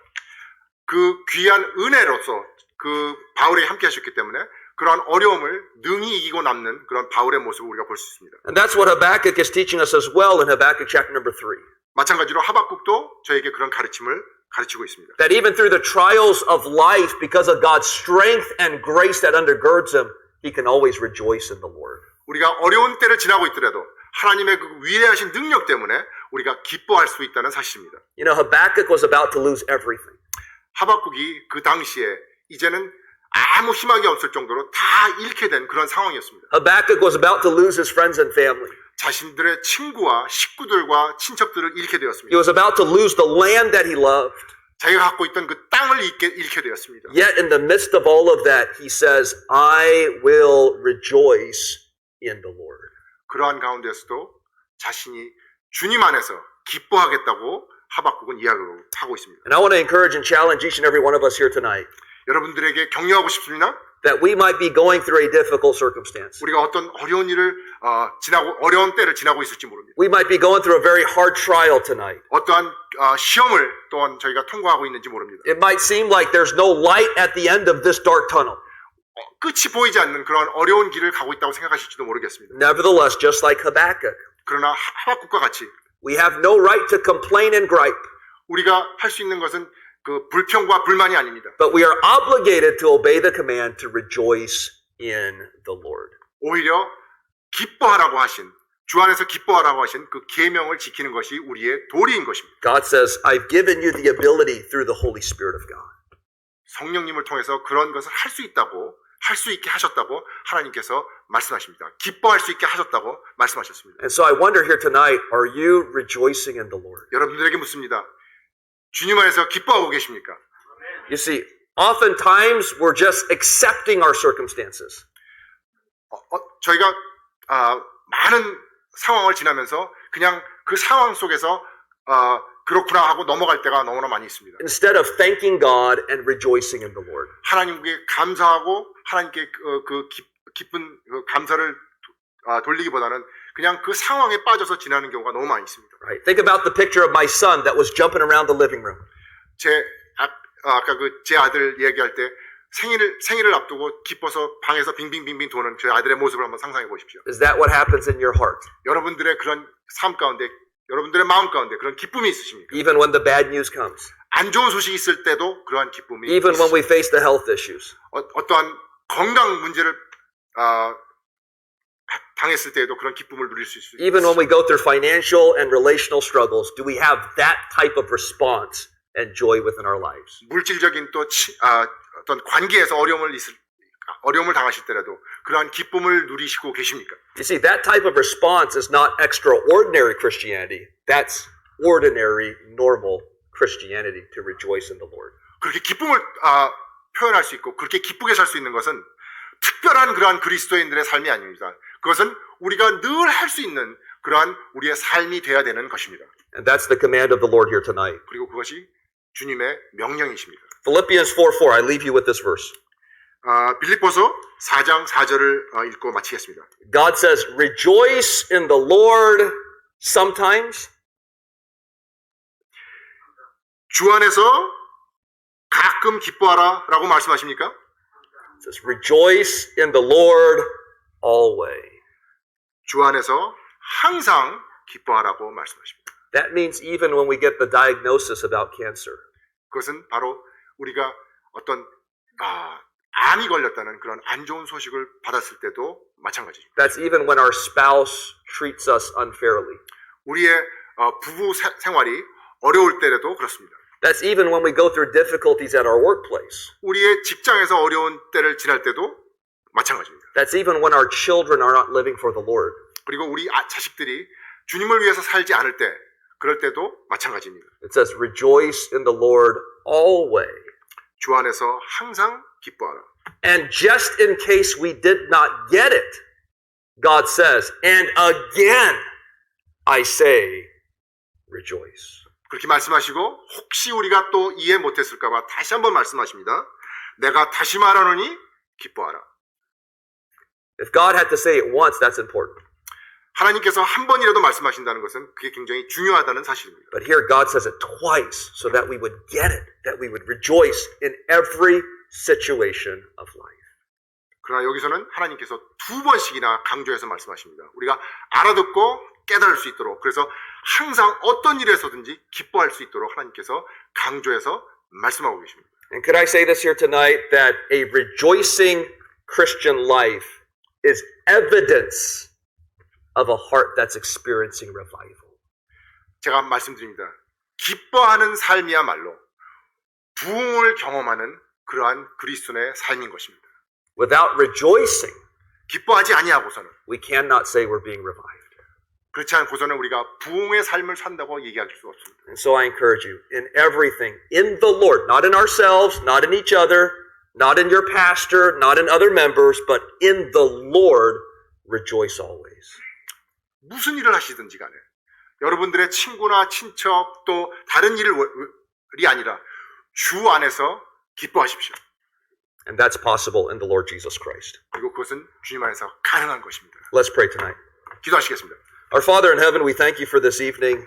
그 귀한 은혜로서 그 바울이 함께 하셨기 때문에 그러한 어려움을 능히 이기고 남는 그런 바울의 모습을 우리가 볼 수 있습니다. And that's what Habakkuk is teaching us as well in Habakkuk chapter number 3. 마찬가지로 하박국도 저에게 그런 가르침을 가르치고 있습니다. That even through the trials of life, because of God's strength and grace that undergirds him, he can always rejoice in the Lord. 우리가 어려운 때를 지나고 있더라도 하나님의 그 위대하신 능력 때문에 우리가 기뻐할 수 있다는 사실입니다. You know, Habakkuk was about to lose everything. 하박국이 그 당시에 이제는 아무 희망이 없을 정도로 다 잃게 된 그런 상황이었습니다. Habakkuk was about to lose his friends and family. 자신들의 친구와 식구들과 친척들을 잃게 He 되었습니다. was about to lose the land that he loved. 자기가 갖고 있던 그 땅을 잃게 되었습니다. Yet in the midst of all of that, he says, I will rejoice in the Lord. 그러한 가운데서도 자신이 주님 안에서 기뻐하겠다고 하박국은 이야기하고 있습니다. And I want to encourage and challenge each and every one of us here tonight 여러분들에게 격려하고 싶습니다. that we might be going through a difficult circumstance. 우리가 어떤 어려운 일을 어려운 때를 지나고 있을지 모릅니다. We might be going through a very hard trial tonight. 어떠한 시험을 또한 저희가 통과하고 있는지 모릅니다. It might seem like there's no light at the end of this dark tunnel. 끝이 보이지 않는 그런 어려운 길을 가고 있다고 생각하실지도 모르겠습니다. Nevertheless, just like Habakkuk, 그러나 하박국과 같이 we have no right to complain and gripe, 우리가 할 수 있는 것은 그 불평과 불만이 아닙니다. but we are obligated to obey the command to rejoice in the Lord. 오히려 기뻐하라고 하신 주 안에서 기뻐하라고 하신 그 계명을 지키는 것이 우리의 도리인 것입니다. God says, I've given you the ability through the Holy Spirit of God. 성령님을 통해서 그런 것을 할 수 있다고 할 수 있게 하셨다고 하나님께서 말씀하십니다. 기뻐할 수 있게 하셨다고 말씀하셨습니다. And so I wonder here tonight, are you rejoicing in the Lord? 여러분들에게 묻습니다. 주님 안에서 기뻐하고 계십니까? You see, oftentimes we're just accepting our circumstances. 저희가 많은 상황을 지나면서 그냥 그 상황 속에서 그렇구나 하고 넘어갈 때가 너무나 많이 있습니다. Instead of thanking God and rejoicing in the Lord. 하나님께 감사하고 하나님께 기쁜 감사를 돌리기보다는 그냥 그 상황에 빠져서 지나는 경우가 너무 많이 있습니다. Right? Think about the picture of my son that was jumping around the living room. 아까 제 아들 얘기할 때 생일을 앞두고 기뻐서 방에서 빙빙빙빙 도는 제 아들의 모습을 한번 상상해 보십시오. Is that what happens in your heart? 여러분들의 그런 삶 가운데, 여러분들의 마음 가운데 그런 기쁨이 있으십니까? Even when the bad news comes. 안 좋은 소식이 있을 때도 그러한 기쁨이 Even when we face the health issues. 어떠한 건강 문제를 당했을 때에도 그런 기쁨을 누릴 수 있습니다. Even when we go through financial and relational struggles, do we have that type of response and joy within our lives? 물질적인 또 어떤 관계에서 어려움을 당하실 때라도 그러한 기쁨을 누리시고 계십니까? You see, that type of response is not extraordinary Christianity. That's ordinary, normal Christianity to rejoice in the Lord. 그렇게 기쁨을 표현할 수 있고 그렇게 기쁘게 살 수 있는 것은 특별한 그러한 그리스도인들의 삶이 아닙니다. 그것은 우리가 늘 할 수 있는 그러한 우리의 삶이 돼야 되는 것입니다. And that's the command of the Lord here tonight. 그리고 그것이 주님의 명령이십니다. Philippians 4:4. I leave you with this verse. 빌립보서 4장 4절을 읽고 마치겠습니다. God says, rejoice in the Lord sometimes. 주 안에서 가끔 기뻐하라 라고 말씀하십니까? It says, rejoice in the Lord always. 주 안에서 항상 기뻐하라고 말씀하십니다. That means even when we get the diagnosis about cancer. 그것은 바로 우리가 어떤 암이 걸렸다는 그런 안 좋은 소식을 받았을 때도 마찬가지입니다. That's even when our spouse treats us unfairly. 우리의 부부 생활이 어려울 때라도 그렇습니다. That's even when we go through difficulties at our workplace. 우리의 직장에서 어려운 때를 지날 때도 마찬가지입니다. That's even when our children are not living for the Lord. 그리고 우리 자식들이 주님을 위해서 살지 않을 때, 그럴 때도 마찬가지입니다. It says, rejoice in the Lord always. 주 안에서 항상 기뻐하라. And just in case we did not get it, God says, and again I say, rejoice. 그렇게 말씀하시고 혹시 우리가 또 이해 못했을까 봐 다시 한번 말씀하십니다. 내가 다시 말하노니 기뻐하라. If God had to say it once, that's important. 하나님께서 한 번이라도 말씀하신다는 것은 그게 굉장히 중요하다는 사실입니다. But here God says it twice so that we would get it, that we would rejoice in every situation of life. 그러나 여기서는 하나님께서 두 번씩이나 강조해서 말씀하십니다. 우리가 알아듣고 깨달을 수 있도록, 그래서 항상 어떤 일에서든지 기뻐할 수 있도록 하나님께서 강조해서 말씀하고 계십니다. And could I say this here tonight, that a rejoicing Christian life is evidence of a heart that's experiencing revival. 제가 말씀드립니다. 기뻐하는 삶이야말로 부흥을 경험하는 그러한 그리스도의 삶인 것입니다. Without rejoicing, 기뻐하지 아니하고서는, we cannot say we're being revived. 그렇지 않고서는 우리가 부흥의 삶을 산다고 얘기할 수 없습니다. And so I encourage you, in everything, in the Lord, not in ourselves, not in each other, not in your pastor, not in other members, but in the Lord, rejoice always. 무슨 일을 하시든지 간에 여러분들의 친구나 친척 또 다른 일이 아니라 주 안에서 기뻐하십시오. And that's possible in the Lord Jesus Christ. 그리고 그것은 주님 안에서 가능한 것입니다. Let's pray tonight. 기도하시겠습니다. Our Father in heaven, we thank you for this evening.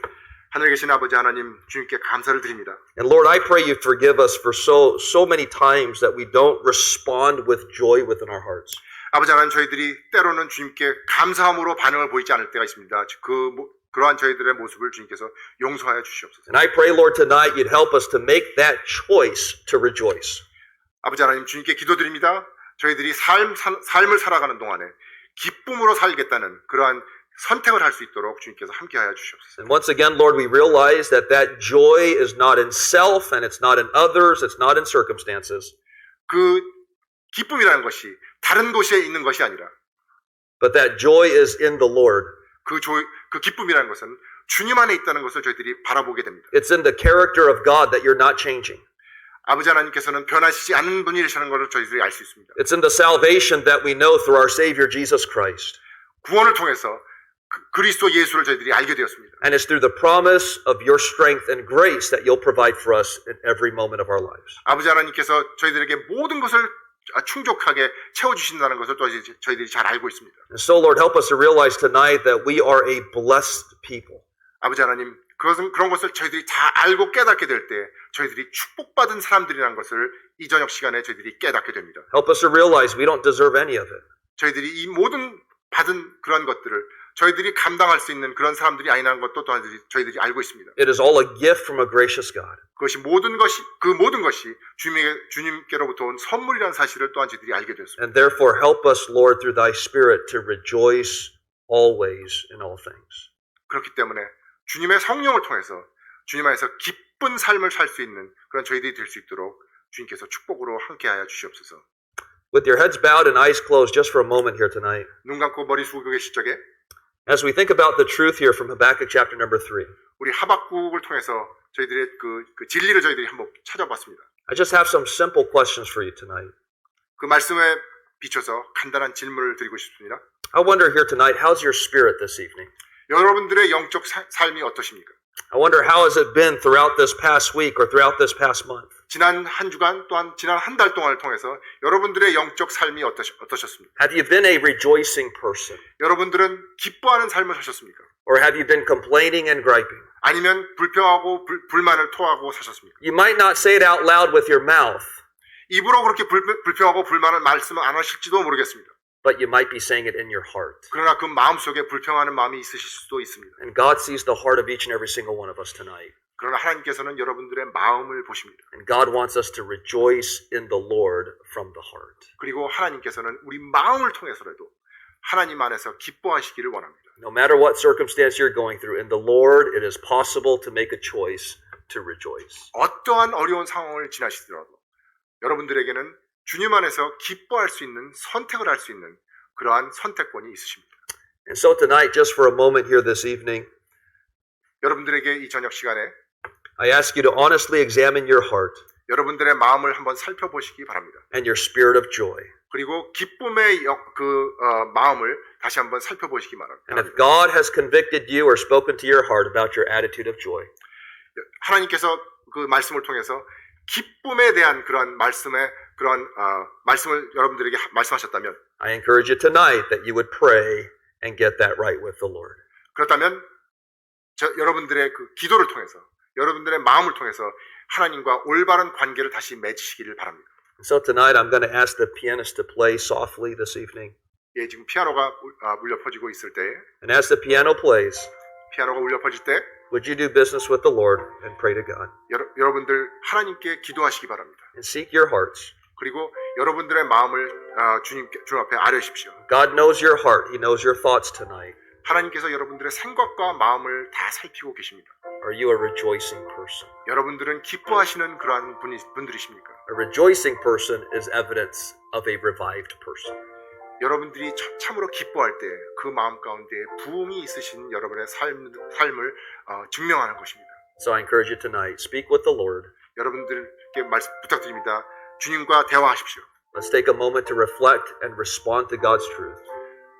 하늘에 계신 아버지 하나님, 주님께 감사를 드립니다. And Lord, I pray you forgive us for so many times that we don't respond with joy within our hearts. 아버지 하나님, 저희들이 때로는 주님께 감사함으로 반응을 보이지 않을 때가 있습니다. 그러한 저희들의 모습을 주님께서 용서하여 주시옵소서. And I pray, Lord, tonight you'd help us to make that choice to rejoice. 아버지 하나님, 주님께 기도드립니다. 저희들이 삶을 살아가는 동안에 기쁨으로 살겠다는 그러한 선택을 할 수 있도록 주님께서 함께하여 주시옵소서. And once again, Lord, we realize that that joy is not in self, and it's not in others, it's not in circumstances. 그 기쁨이라는 것이 다른 곳에 있는 것이 아니라 but that joy is in the Lord. 그 기쁨이라는 것은 주님 안에 있다는 것을 저희들이 바라보게 됩니다. It's in the character of God that you're not changing. 아버지 하나님께서는 변하시지 않는 분이시라는 것을 저희들이 알 수 있습니다. It's in the salvation that we know through our Savior Jesus Christ. 구원을 통해서 그리스도 예수를 저희들이 알게 되었습니다. And it's through the promise of your strength and grace that you'll provide for us in every moment of our lives. 아버지 하나님께서 저희들에게 모든 것을 충족하게 채워주신다는 것을 또 저희들이 잘 알고 있습니다. And so, Lord, help us to realize tonight that we are a blessed people. 아버지 하나님, 그런 것을 저희들이 다 알고 깨닫게 될 때 저희들이 축복받은 사람들이라는 것을 이 저녁 시간에 저희들이 깨닫게 됩니다. Help us to realize we don't deserve any of it. 저희들이 이 모든 받은 그런 것들을 저희들이 감당할 수 있는 그런 사람들이 아니라는 것도 또한 저희들이 알고 있습니다. It is all a gift from a gracious God. 그 모든 것이 주님께로부터 온 선물이라는 사실을 또한 저희들이 알게 되었습니다. And therefore help us, Lord, through thy Spirit to rejoice always in all things. 그렇기 때문에 주님의 성령을 통해서 주님 안에서 기쁜 삶을 살 수 있는 그런 저희들이 될 수 있도록 주님께서 축복으로 함께하여 주시옵소서. With your heads bowed and eyes closed just for a moment here tonight, 눈 감고 머리 숙이고 계실 적에 as we think about the truth here from Habakkuk chapter number 3, 우리 하박국을 통해서 저희들의 그 진리를 저희들이 한번 찾아봤습니다. I just have some simple questions for you tonight. 그 말씀에 비춰서 간단한 질문을 드리고 싶습니다. I wonder here tonight, how's your spirit this evening? 여러분들의 영적 삶이 어떠십니까? I wonder how has it been throughout this past week or throughout this past month? 지난 한 주간 또한 지난 한 달 동안을 통해서 여러분들의 영적 삶이 어떠셨습니까? Have you been a rejoicing person? 여러분들은 기뻐하는 삶을 사셨습니까? Or have you been complaining and griping? 아니면 불평하고 불만을 토하고 사셨습니까? You might not say it out loud with your mouth, 입으로 그렇게 불평하고 불만을 말씀을 안 하실지도 모르겠습니다. but you might be saying it in your heart. 그러나 그 마음속에 불평하는 마음이 있으실 수도 있습니다. And God sees the heart of each and every single one of us tonight. 그러나 하나님께서는 여러분들의 마음을 보십니다. And God wants us to rejoice in the Lord from the heart. 그리고 하나님께서는 우리 마음을 통해서라도 하나님 안에서 기뻐하시기를 원합니다. No matter what circumstance you're going through, in the Lord it is possible to make a choice to rejoice. 어떠한 어려운 상황을 지나시더라도 여러분들에게는 주님 안에서 기뻐할 수 있는 선택을 할 수 있는 그러한 선택권이 있으십니다. And so tonight, just for a moment here this evening, 여러분들에게 이 저녁 시간에 I ask you to honestly examine your heart 여러분들의 마음을 한번 살펴보시기 바랍니다. and your spirit of joy. 그리고 기쁨의 마음을 다시 한번 살펴보시기 And if 바랍니다. God has convicted you or spoken to your heart about your attitude of joy, 하나님께서 그 말씀을 통해서 기쁨에 대한 그런 말씀을 여러분들에게 말씀하셨다면 I encourage you tonight that you would pray and get that right with the Lord. 그렇다면 여러분들의 그 기도를 통해서 여러분들의 마음을 통해서 하나님과 올바른 관계를 다시 맺으시기를 바랍니다. So tonight I'm going to ask the pianist to play softly this evening. 예, 지금 피아노가 울려 퍼지고 있을 때 And as the piano plays, 피아노가 울려 퍼질 때 would you do business with the Lord and pray to God? 여러분들 하나님께 기도하시기 바랍니다. And seek your hearts. 그리고 여러분들의 마음을 주님 앞에 아뢰십시오. God knows your heart. He knows your thoughts tonight. 하나님께서 여러분들의 생각과 마음을 다 살피고 계십니다. Are you a rejoicing person? 여러분들은 기뻐하시는 그러한 분들이십니까? A rejoicing person is evidence of a revived person. 여러분들이 참으로 기뻐할 때 그 마음 가운데 부흥이 있으신 여러분의 삶을 증명하는 것입니다. So I encourage you tonight, speak with the Lord. 여러분들께 말씀 부탁드립니다. 주님과 대화하십시오. Let's take a moment to reflect and respond to God's truth.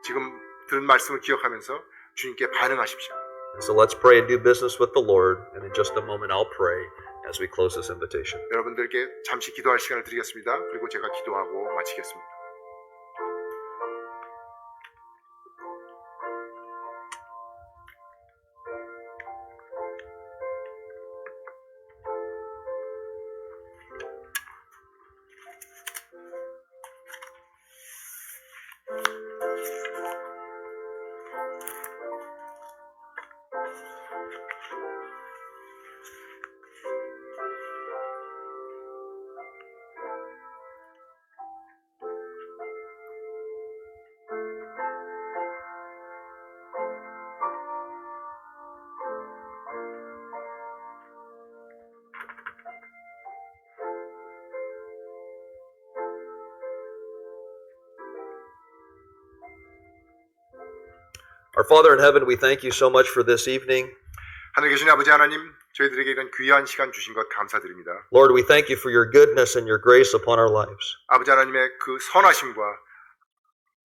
지금 들은 말씀을 기억하면서 주님께 반응하십시오. And so let's pray and do business with the Lord. And in just a moment, I'll pray as we close this invitation. 여러분들께 잠시 기도할 시간을 드리겠습니다. 그리고 제가 기도하고 마치겠습니다. Our Father in heaven, we thank you so much for this evening. 하늘에 계신 아버지 하나님, 저희들에게 이런 귀한 시간 주신 것 감사드립니다. Lord, we thank you for your goodness and your grace upon our lives. 아버지 하나님의 그 선하심과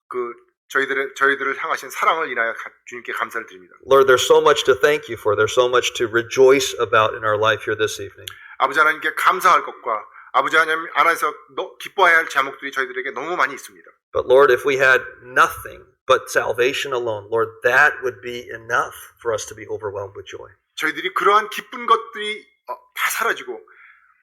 그 저희들을 향하신 사랑을 인하여 주님께 감사를 드립니다. Lord, there's so much to thank you for. There's so much to rejoice about in our life here this evening. 아버지 하나님께 감사할 것과 아버지 하나님 안에서 기뻐해야 할 제목들이 저희들에게 너무 많이 있습니다. But Lord, if we had nothing but salvation alone, Lord, that would be enough for us to be overwhelmed with joy. 저희들이 그러한 기쁜 것들이 다 사라지고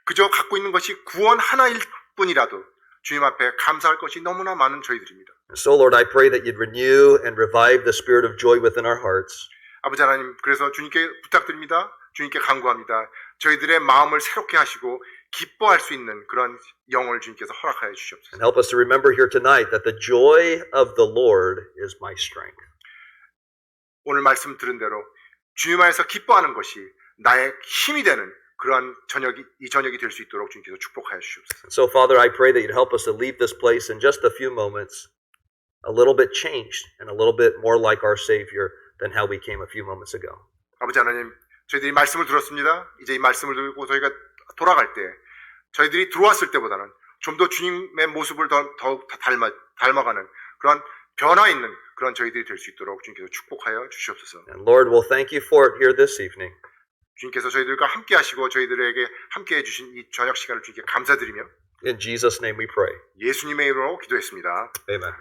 그저 갖고 있는 것이 구원 하나일 뿐이라도 주님 앞에 감사할 것이 너무나 많은 저희들입니다. So, Lord, I pray that you'd renew and revive the spirit of joy within our hearts. 아버지 하나님, 그래서 주님께 부탁드립니다. 주님께 간구합니다. 저희들의 마음을 새롭게 하시고 기뻐할 수 있는 그런 영을 주님께서 허락하여 주시옵소서. And help us to remember here tonight that the joy of the Lord is my strength. 오늘 말씀 들은 대로 주님 안에서 기뻐하는 것이 나의 힘이 되는 그러한 이 저녁이 될 수 있도록 주님께서 축복하여 주시옵소서. So, Father, I pray that you'd help us to leave this place in just a few moments a little bit changed and a little bit more like our Savior than how we came a few moments ago. 아버지 하나님, 저희들이 말씀을 들었습니다. 이제 이 말씀을 들고 저희가 돌아갈 때 저희들이 들어왔을 때보다는 좀 더 주님의 모습을 더욱 닮아가는 그런 변화 있는 그런 저희들이 될 수 있도록 주님께서 축복하여 주시옵소서. And Lord, we'll thank you for it here this evening. 주님께서 저희들과 함께 하시고 저희들에게 함께 해주신 이 저녁 시간을 주님께 감사드리며 In Jesus' name we pray. 예수님의 이름으로 기도했습니다. Amen.